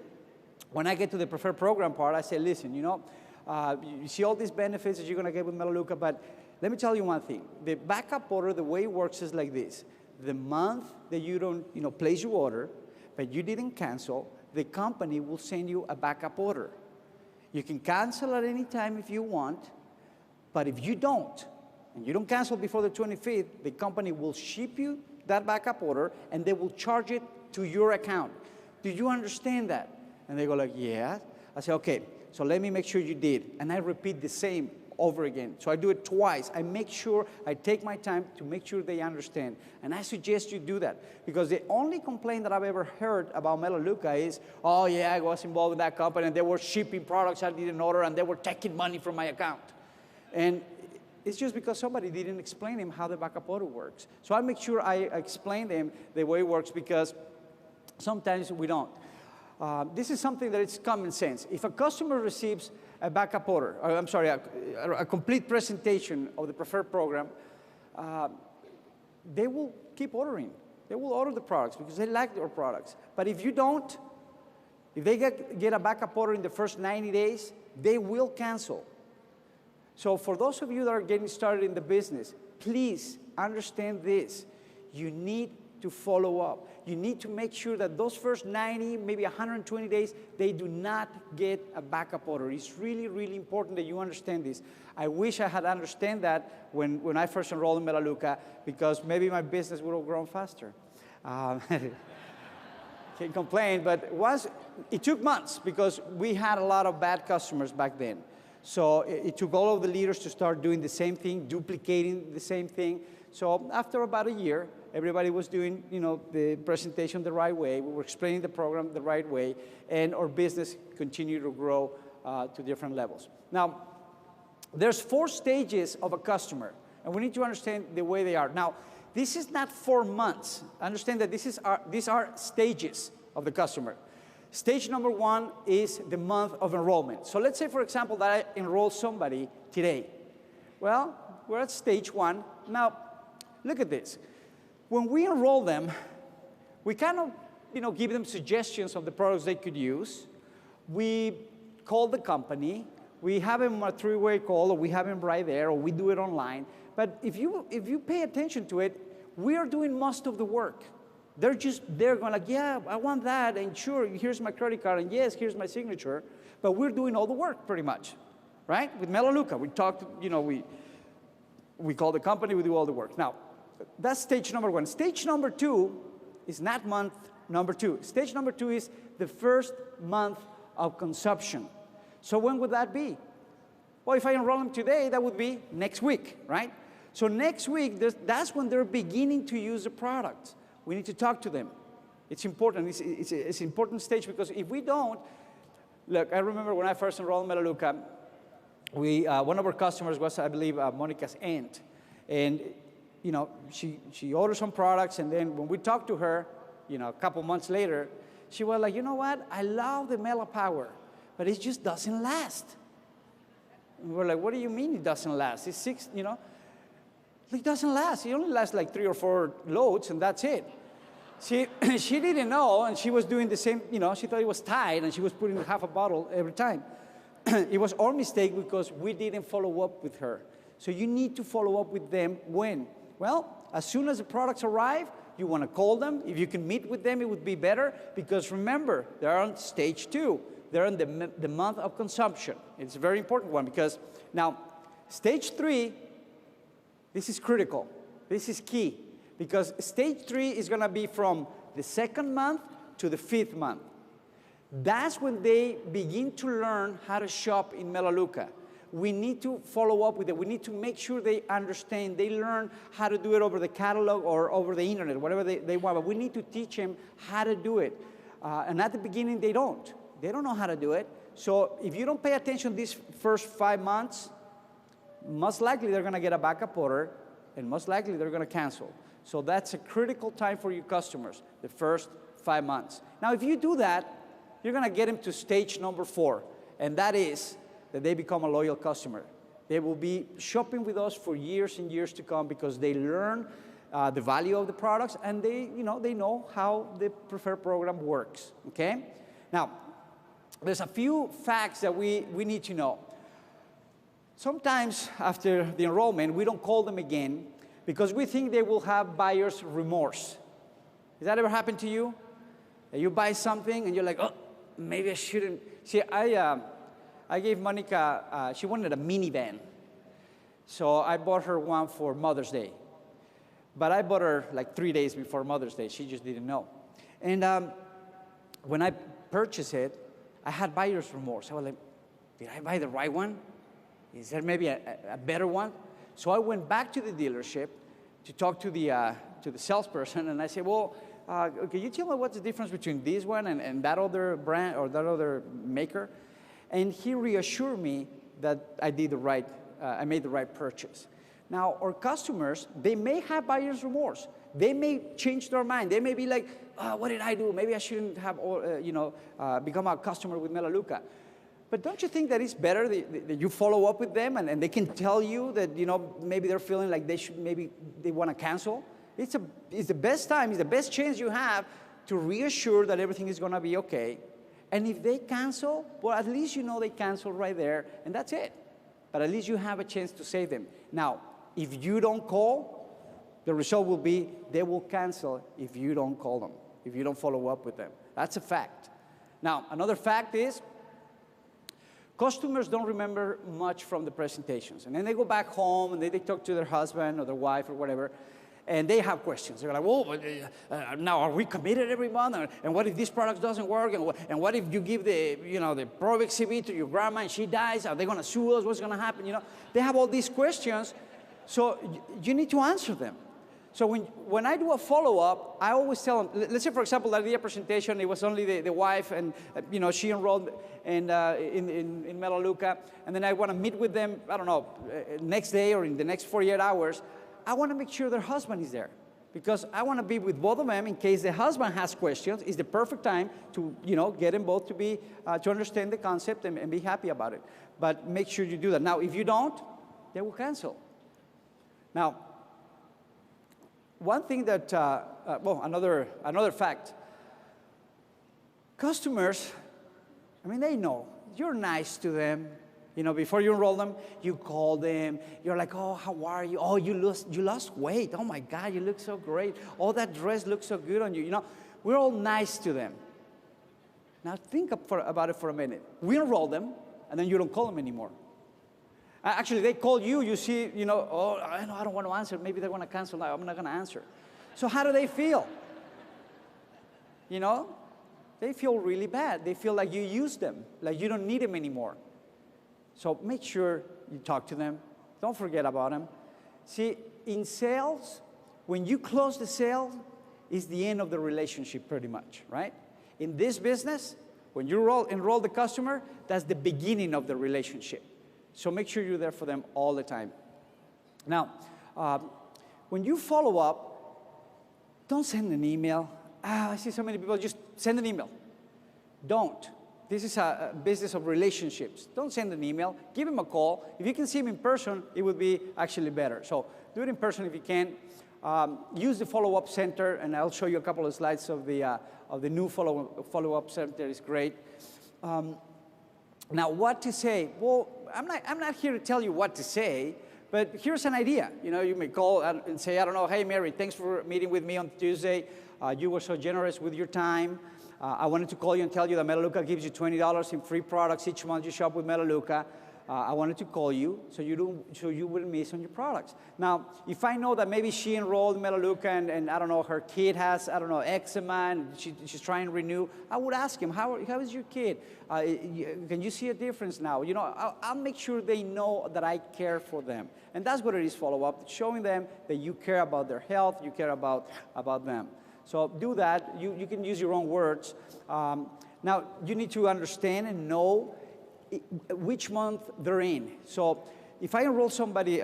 when I get to the preferred program part, I say, listen, you see all these benefits that you're going to get with Melaleuca, but let me tell you one thing. The backup order, the way it works is like this. The month that you don't, place your order, but you didn't cancel, the company will send you a backup order. You can cancel at any time if you want, but if you don't, and you don't cancel before the 25th, the company will ship you that backup order, and they will charge it to your account. Do you understand that? And they go like, yeah. I say, okay, so let me make sure you did. And I repeat the same over again. So I do it twice. I make sure I take my time to make sure they understand. And I suggest you do that, because the only complaint that I've ever heard about Melaleuca is, oh yeah, I was involved in that company and they were shipping products I didn't order and they were taking money from my account. And it's just because somebody didn't explain him how the backup order works. So I make sure I explain them the way it works, because sometimes we don't. This is something that is common sense. If a customer receives a backup order, or, I'm sorry, a complete presentation of the preferred program, they will keep ordering. They will order the products because they like their products. But if you don't, if they get a backup order in the first 90 days, they will cancel. So for those of you that are getting started in the business, please understand this. You need to follow up. You need to make sure that those first 90, maybe 120 days, they do not get a backup order. It's really, really important that you understand this. I wish I had understood that when I first enrolled in Melaleuca, because maybe my business would have grown faster. Can't complain, but it took months, because we had a lot of bad customers back then. So it took all of the leaders to start doing the same thing, duplicating the same thing. So after about a year, everybody was doing, the presentation the right way. We were explaining the program the right way, and our business continued to grow to different levels. Now, there's 4 stages of a customer, and we need to understand the way they are. Now, this is not 4 months. Understand that these are stages of the customer. Stage number 1 is the month of enrollment. So let's say, for example, that I enroll somebody today. Well, we're at stage 1. Now, look at this. When we enroll them, we kind of, give them suggestions of the products they could use. We call the company. We have them a 3-way call, or we have them right there, or we do it online. But if you pay attention to it, we are doing most of the work. They're going like, yeah, I want that, and sure, here's my credit card, and yes, here's my signature. But we're doing all the work pretty much, right? With Melaleuca, we talked, we call the company, we do all the work. Now, that's stage number 1. Stage number 2 is not month number 2. Stage number 2 is the first month of consumption. So when would that be? Well, if I enroll them today, that would be next week, right? So next week, that's when they're beginning to use the product. We need to talk to them. It's important. It's an important stage, because if we don't, look, I remember when I first enrolled in Melaleuca, one of our customers was, I believe, Monica's aunt. And, she ordered some products, and then when we talked to her, a couple months later, she was like, you know what? I love the MelaPower, but it just doesn't last. And we're like, what do you mean it doesn't last? It's 6, it doesn't last. It only lasts like 3 or 4 loads, and that's it. She didn't know, and she was doing the same, she thought it was tied, and she was putting half a bottle every time. It was our mistake, because we didn't follow up with her. So you need to follow up with them when? Well, as soon as the products arrive, you want to call them. If you can meet with them, it would be better, because remember, they're on stage 2. They're in the month of consumption. It's a very important one, because now, stage 3, this is critical. This is key, because stage 3 is going to be from the 2nd month to the 5th month. That's when they begin to learn how to shop in Melaleuca. We need to follow up with it. We need to make sure they understand. They learn how to do it over the catalog or over the internet, whatever they want. But we need to teach them how to do it. And at the beginning, they don't. They don't know how to do it. So if you don't pay attention these first 5 months, most likely they're going to get a backup order, and most likely they're going to cancel. So that's a critical time for your customers, the first 5 months. Now, if you do that, you're going to get them to stage number 4, and that is that they become a loyal customer. They will be shopping with us for years and years to come, because they learn the value of the products, and they know how the preferred program works, okay? Now, there's a few facts that we need to know. Sometimes after the enrollment, we don't call them again, because we think they will have buyer's remorse. Has that ever happened to you? You buy something and you're like, oh, maybe I shouldn't. See, I gave Monica, she wanted a minivan. So I bought her one for Mother's Day. But I bought her like 3 days before Mother's Day. She just didn't know. And when I purchased it, I had buyer's remorse. I was like, did I buy the right one? Is there maybe a better one? So I went back to the dealership to talk to the salesperson, and I said, well, can you tell me what's the difference between this one and that other brand or that other maker? And he reassured me that I made the right purchase. Now, our customers, they may have buyer's remorse. They may change their mind. They may be like, what did I do? Maybe I shouldn't have, become a customer with Melaleuca. But don't you think that it's better that you follow up with them and they can tell you that, maybe they're feeling like they want to cancel? It's the best time, it's the best chance you have to reassure that everything is going to be okay. And if they cancel, well, at least you know they canceled right there, and that's it. But at least you have a chance to save them. Now, if you don't call, the result will be they will cancel if you don't call them, if you don't follow up with them. That's a fact. Now, another fact is customers don't remember much from the presentations. And then they go back home and they talk to their husband or their wife or whatever, and they have questions. They're like, well, now are we committed every month? And what if this product doesn't work? And what if you give the Pro XCV to your grandma and she dies? Are they going to sue us? What's going to happen? They have all these questions, so you need to answer them. So when I do a follow-up, I always tell them, let's say, for example, that the presentation, it was only the wife, and she enrolled in Melaleuca, and then I want to meet with them, I don't know, next day or in the next 48 hours. I want to make sure their husband is there, because I want to be with both of them in case the husband has questions. It's the perfect time to get them both to understand the concept and be happy about it. But make sure you do that. Now, if you don't, they will cancel. Now, one thing that, another fact, customers, they know. You're nice to them. Before you enroll them, you call them. You're like, oh, how are you? Oh, you lost weight. Oh, my God, you look so great. Oh, that dress looks so good on you. We're all nice to them. Now, think about it for a minute. We enroll them, and then you don't call them anymore. Actually, they call you. You see, oh, I don't want to answer. Maybe they're going to cancel. I'm not going to answer. So how do they feel? They feel really bad. They feel like you used them, like you don't need them anymore. So make sure you talk to them. Don't forget about them. See, in sales, when you close the sale, it's the end of the relationship pretty much, right? In this business, when you enroll the customer, that's the beginning of the relationship. So make sure you're there for them all the time. Now, when you follow up, don't send an email. I see so many people just send an email. Don't. This is a business of relationships. Don't send an email. Give him a call. If you can see him in person, it would be actually better. So do it in person if you can. Use the follow-up center, and I'll show you a couple of slides of the new follow-up center. It's great. Now, what to say? Well, I'm not here to tell you what to say, but here's an idea. You may call and say, I don't know, hey, Mary, thanks for meeting with me on Tuesday. You were so generous with your time. I wanted to call you and tell you that Melaleuca gives you $20 in free products each month you shop with Melaleuca. I wanted to call you so you wouldn't miss on your products. Now, if I know that maybe she enrolled in Melaleuca and I don't know, her kid has, I don't know, eczema and she's trying to renew, I would ask him, how is your kid? Can you see a difference now? I'll make sure they know that I care for them. And that's what it is, follow-up, showing them that you care about their health, you care about them. So do that. You can use your own words. Now, you need to understand and know which month they're in. So if I enroll somebody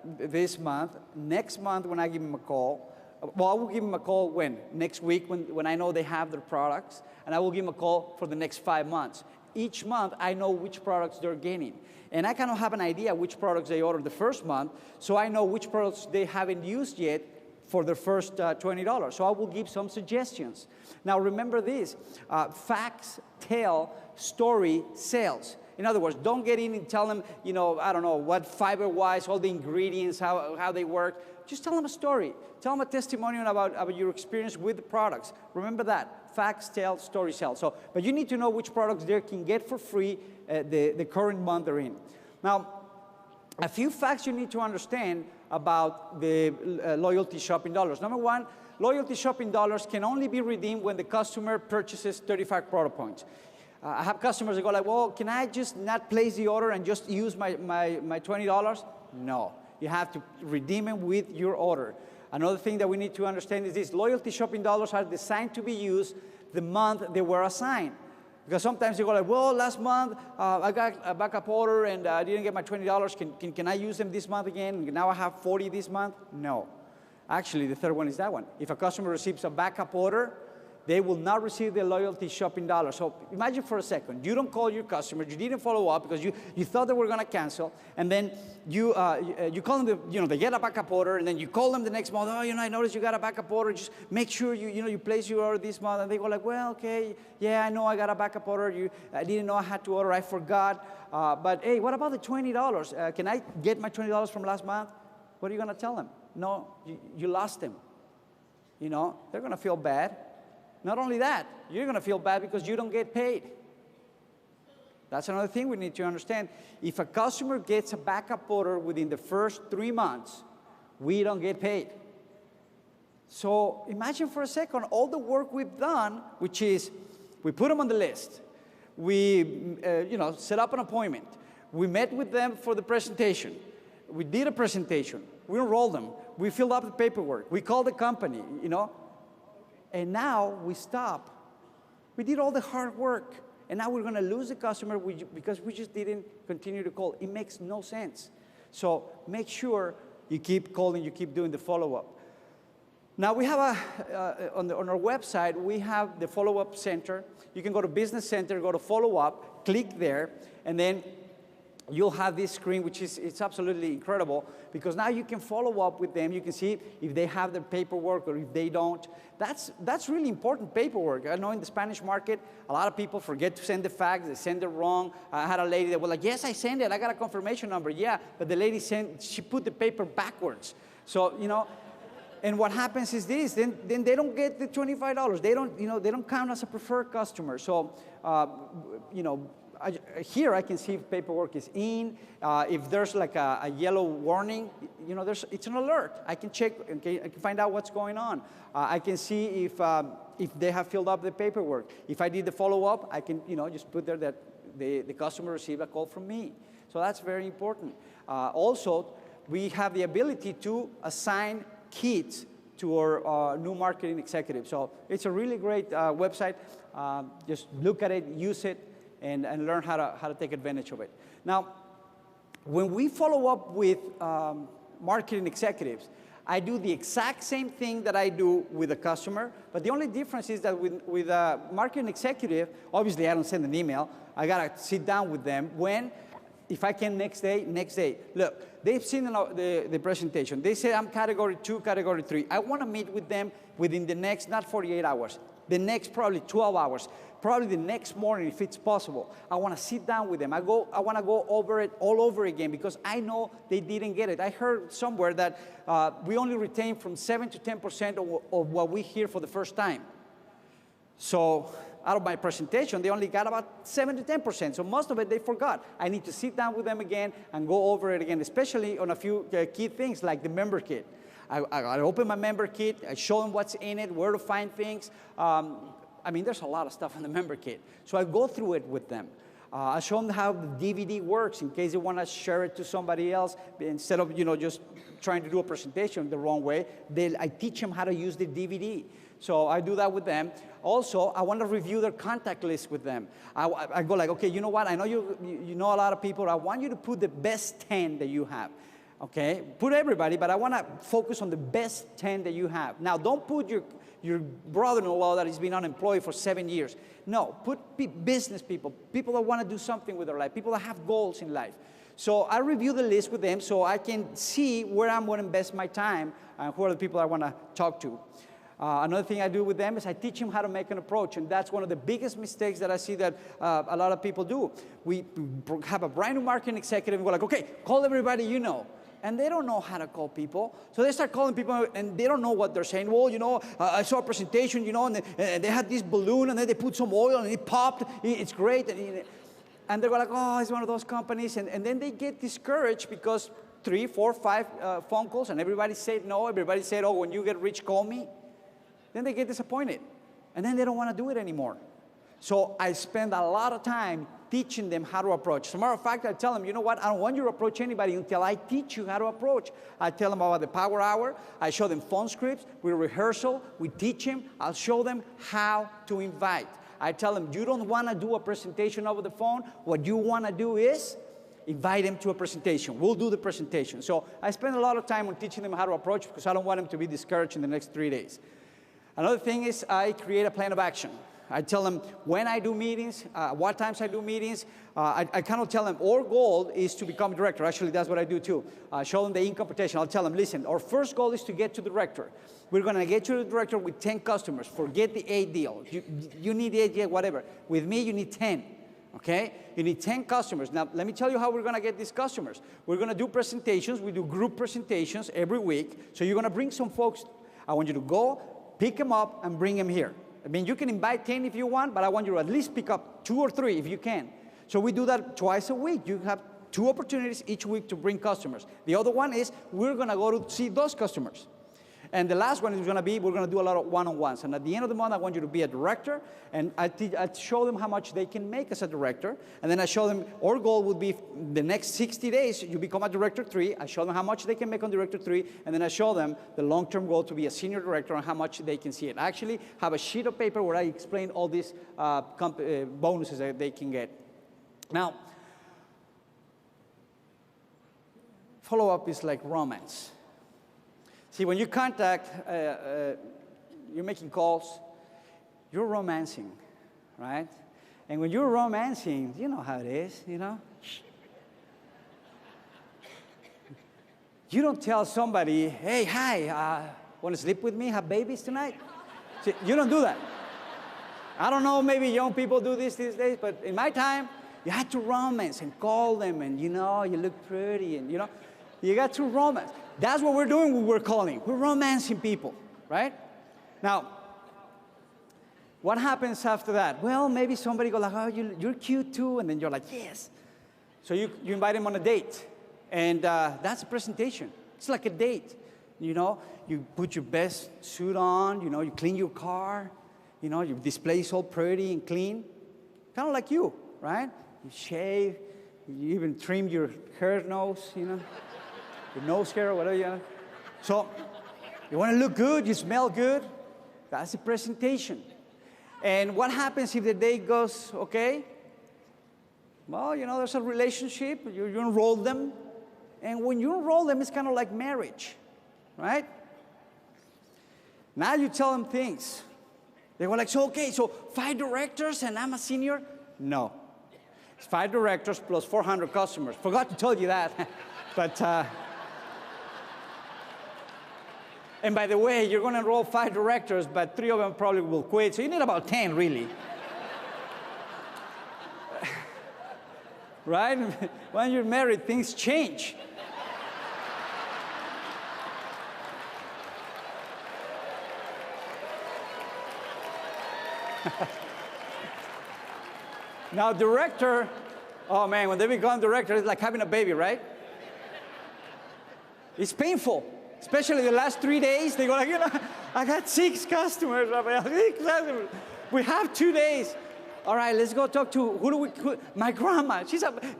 this month, next month when I give them a call, well, I will give them a call when? Next week when I know they have their products, and I will give them a call for the next 5 months. Each month, I know which products they're gaining. And I kind of have an idea which products they ordered the first month, so I know which products they haven't used yet for their first $20. So I will give some suggestions. Now remember this, facts tell, story sells. In other words, don't get in and tell them, I don't know, what fiber-wise, all the ingredients, how they work. Just tell them a story. Tell them a testimonial about your experience with the products. Remember that, facts tell, story sell. So, but you need to know which products they can get for free the current month they're in. Now, a few facts you need to understand about the loyalty shopping dollars. Number one, loyalty shopping dollars can only be redeemed when the customer purchases 35 product points. I have customers that go like, well, can I just not place the order and just use my $20? No, you have to redeem it with your order. Another thing that we need to understand is this: loyalty shopping dollars are designed to be used the month they were assigned. Because sometimes you go like, well, last month I got a backup order and I didn't get my $20. Can I use them this month again? Now I have 40 this month? No. Actually, the third one is that one. If a customer receives a backup order, they will not receive the loyalty shopping dollars. So imagine for a second, you don't call your customer, you didn't follow up because you thought they were going to cancel, and then you call them, they get a backup order, and then you call them the next month, oh, I noticed you got a backup order, just make sure you place your order this month, and they go like, well, okay, yeah, I know I got a backup order, I didn't know I had to order, I forgot, but hey, what about the $20? Can I get my $20 from last month? What are you going to tell them? No, you lost them. They're going to feel bad. Not only that, you're going to feel bad because you don't get paid. That's another thing we need to understand. If a customer gets a backup order within the first 3 months, we don't get paid. So imagine for a second all the work we've done, which is we put them on the list. We set up an appointment. We met with them for the presentation. We did a presentation. We enrolled them. We filled up the paperwork. We called the company, And now we stop. We did all the hard work, and now we're going to lose the customer because we just didn't continue to call. It makes no sense. So make sure you keep calling, you keep doing the follow-up. Now we have on our website, we have the follow-up center. You can go to Business Center, go to follow-up, click there, and then you'll have this screen, which it's absolutely incredible, because now you can follow up with them. You can see if they have their paperwork or if they don't. That's really important, paperwork. I know in the Spanish market, a lot of people forget to send the fax. They send it wrong. I had a lady that was like, yes, I sent it. I got a confirmation number. Yeah, but the lady she put the paper backwards. So, and what happens is this, then they don't get the $25. They don't count as a preferred customer. So, here I can see if paperwork is in. If there's like a yellow warning, it's an alert. I can check, okay, I can find out what's going on. I can see if they have filled up the paperwork. If I did the follow-up, I can just put there that the customer received a call from me. So that's very important. Also, we have the ability to assign kits to our new marketing executives. So it's a really great website. Just look at it, use it, and learn how to take advantage of it. Now, when we follow up with marketing executives, I do the exact same thing that I do with a customer, but the only difference is that with a marketing executive, obviously I don't send an email. I got to sit down with them if I can next day. Look, they've seen the presentation. They say I'm category 2, category 3. I want to meet with them within the next, not 48 hours, the next probably 12 hours, probably the next morning if it's possible. I want to sit down with them. I want to go over it all over again because I know they didn't get it. I heard somewhere that we only retain from 7 to 10% of what we hear for the first time. So out of my presentation, they only got about 7 to 10%. So most of it they forgot. I need to sit down with them again and go over it again, especially on a few key things like the member kit. I open my member kit, I show them what's in it, where to find things. There's a lot of stuff in the member kit. So I go through it with them. I show them how the DVD works in case they want to share it to somebody else. Instead of just trying to do a presentation the wrong way, I teach them how to use the DVD. So I do that with them. Also, I want to review their contact list with them. I go like, okay, you know what? I know you know a lot of people. I want you to put the best 10 that you have. Okay, put everybody, but I want to focus on the best 10 that you have. Now, don't put your brother-in-law that has been unemployed for 7 years. No, put business people that want to do something with their life, people that have goals in life. So I review the list with them so I can see where I'm going to invest my time and who are the people I want to talk to. Another thing I do with them is I teach them how to make an approach, and that's one of the biggest mistakes that I see that a lot of people do. We have a brand new marketing executive and we're like, okay, call everybody you know. And they don't know how to call people. So they start calling people, and they don't know what they're saying. Well, I saw a presentation, and they had this balloon, and then they put some oil, and it popped. It's great. And they're like, oh, it's one of those companies. And then they get discouraged because 3, 4, 5 phone calls, and everybody said no. Everybody said, oh, when you get rich, call me. Then they get disappointed. And then they don't want to do it anymore. So I spend a lot of time teaching them how to approach. As a matter of fact, I tell them, you know what, I don't want you to approach anybody until I teach you how to approach. I tell them about the power hour. I show them phone scripts. We rehearsal. We teach them. I'll show them how to invite. I tell them, you don't want to do a presentation over the phone. What you want to do is invite them to a presentation. We'll do the presentation. So I spend a lot of time on teaching them how to approach because I don't want them to be discouraged in the next 3 days. Another thing is I create a plan of action. I tell them when I do meetings, what times I do meetings. I kind of tell them our goal is to become director. Actually, that's what I do too. Show them the income protection. I'll tell them, listen, our first goal is to get to the director. We're going to get you to the director with 10 customers. Forget the 8 deal. You need 8 deal, whatever. With me, you need 10. Okay? You need 10 customers. Now, let me tell you how we're going to get these customers. We're going to do presentations. We do group presentations every week. So you're going to bring some folks. I want you to go, pick them up, and bring them here. I mean, you can invite 10 if you want, but I want you to at least pick up 2 or 3 if you can. So we do that twice a week. You have 2 opportunities each week to bring customers. The other one is we're going to go to see those customers. And the last one is going to be, we're going to do a lot of one-on-ones. And at the end of the month, I want you to be a director. And I show them how much they can make as a director. And then I show them, our goal would be the next 60 days, you become a director 3. I show them how much they can make on director 3. And then I show them the long-term goal to be a senior director and how much they can see it. I actually have a sheet of paper where I explain all these bonuses that they can get. Now, follow-up is like romance. See, when you contact, you're making calls, you're romancing, right? And when you're romancing, you know how it is, you know? You don't tell somebody, hey, hi, want to sleep with me, have babies tonight? See, you don't do that. I don't know, maybe young people do this these days, but in my time, you had to romance and call them and, you know, you look pretty and, you know, you got to romance. That's what we're doing when we're calling. We're romancing people, right? Now, what happens after that? Well, maybe somebody goes like, oh, you're cute too, and then you're like, yes. So you invite them on a date, and that's a presentation. It's like a date. You know, you put your best suit on, you know, you clean your car, you know, your display is all pretty and clean, kind of like you, right? You shave, you even trim your hair nose, you know. Your nose hair or whatever you know. So you want to look good, you smell good. That's the presentation. And what happens if the day goes okay? Well, you know, there's a relationship. You enroll them. And when you enroll them, it's kind of like marriage, right? Now you tell them things. They go like, so okay, so 5 directors and I'm a senior? No. It's 5 directors plus 400 customers. Forgot to tell you that. But... And by the way, you're going to enroll 5 directors, but 3 of them probably will quit. So you need about 10, really. Right? When you're married, things change. Now, director, oh man, when they become director, it's like having a baby, right? It's painful. Especially the last 3 days, they go like, you know, I got 6 customers. We have 2 days. All right, let's go talk to, my grandma.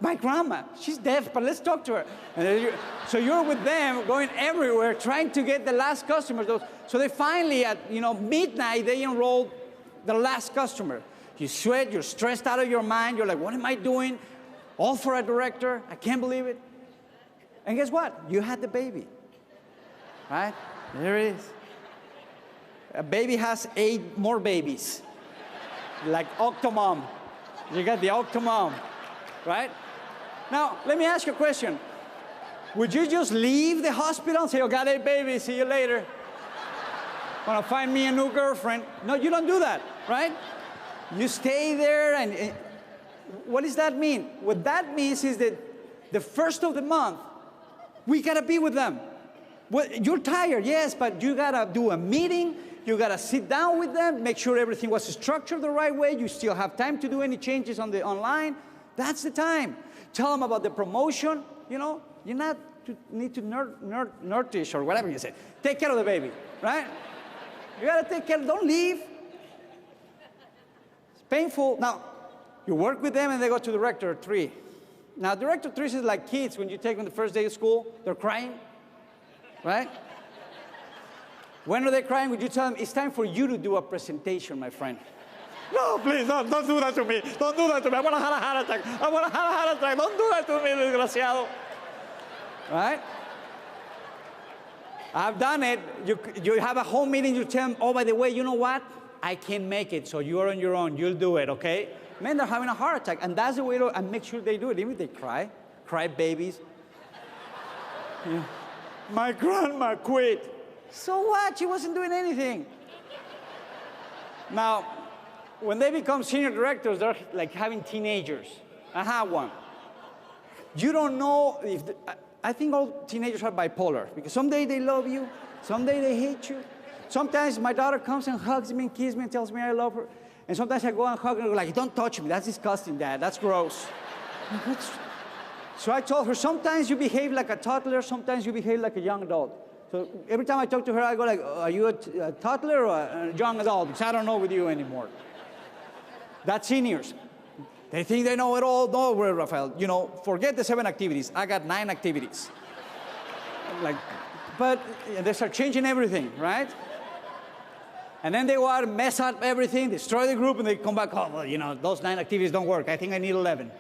My grandma. She's deaf, but let's talk to her. And so you're with them, going everywhere, trying to get the last customer. So they finally, at midnight, they enroll the last customer. You sweat, you're stressed out of your mind. You're like, what am I doing? All for a director. I can't believe it. And guess what? You had the baby. Right? There it is. A baby has 8 more babies. Like Octomom. You got the Octomom. Right? Now, let me ask you a question. Would you just leave the hospital and say, oh, got 8 babies, see you later? Want to find me a new girlfriend? No, you don't do that, right? You stay there, and what does that mean? What that means is that the first of the month, we got to be with them. Well, you're tired, yes, but you got to do a meeting. You got to sit down with them, make sure everything was structured the right way. You still have time to do any changes on the online. That's the time. Tell them about the promotion. You know, you need to nurture or whatever you say. Take care of the baby, right? You got to take care. Don't leave. Painful. Now, you work with them and they go to director 3. Now, director 3 is like kids when you take them the first day of school, they're crying, right? When are they crying? Would you tell them, it's time for you to do a presentation, my friend? No, please, don't do that to me. Don't do that to me. I want to have a heart attack. I want to have a heart attack. Don't do that to me, desgraciado. Right? I've done it. You have a home meeting, you tell them, oh, by the way, you know what? I can't make it, so you're on your own. You'll do it, okay? Man, they're having a heart attack, and that's the way to and make sure they do it. Even if they cry babies. Yeah. My grandma quit. So what? She wasn't doing anything. Now, when they become senior directors, they're like having teenagers. I have one. You don't know if, I think all teenagers are bipolar, because someday they love you, someday they hate you. Sometimes my daughter comes and hugs me and kisses me and tells me I love her. And sometimes I go and hug her and go like, don't touch me, that's disgusting, Dad, that's gross. So I told her, sometimes you behave like a toddler, sometimes you behave like a young adult. So every time I talk to her, I go like, are you a toddler or a young adult? Because I don't know with you anymore. That's seniors. They think they know it all. No, Rafael, you know, forget the 7 activities. I got 9 activities. Like, but they start changing everything, right? And then they go out and mess up everything, destroy the group, and they come back, oh, well, you know, those 9 activities don't work. I think I need 11.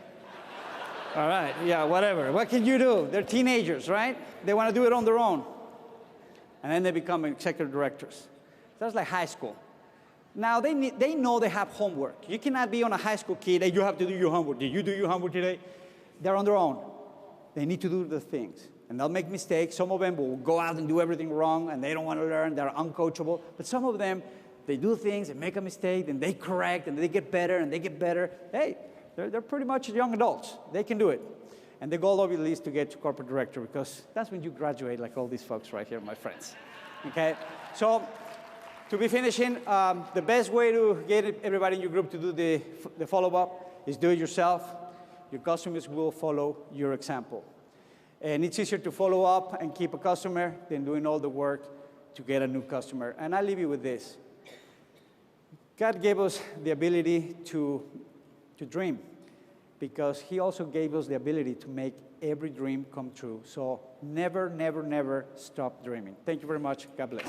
All right, yeah, whatever. What can you do? They're teenagers, right? They want to do it on their own. And then they become executive directors. That's like high school. Now, they know they have homework. You cannot be on a high school kid, hey, you have to do your homework. Did you do your homework today? They're on their own. They need to do the things. And they'll make mistakes. Some of them will go out and do everything wrong, and they don't want to learn. They're uncoachable. But some of them, they do things, and make a mistake, and they correct, and they get better, and they get better. Hey, they're pretty much young adults. They can do it. And the goal obviously is to get to corporate director, because that's when you graduate, like all these folks right here, my friends. Okay? So, to be finishing, the best way to get everybody in your group to do the follow-up is do it yourself. Your customers will follow your example. And it's easier to follow up and keep a customer than doing all the work to get a new customer. And I'll leave you with this. God gave us the ability to dream, because he also gave us the ability to make every dream come true. So never, never, never stop dreaming. Thank you very much. God bless.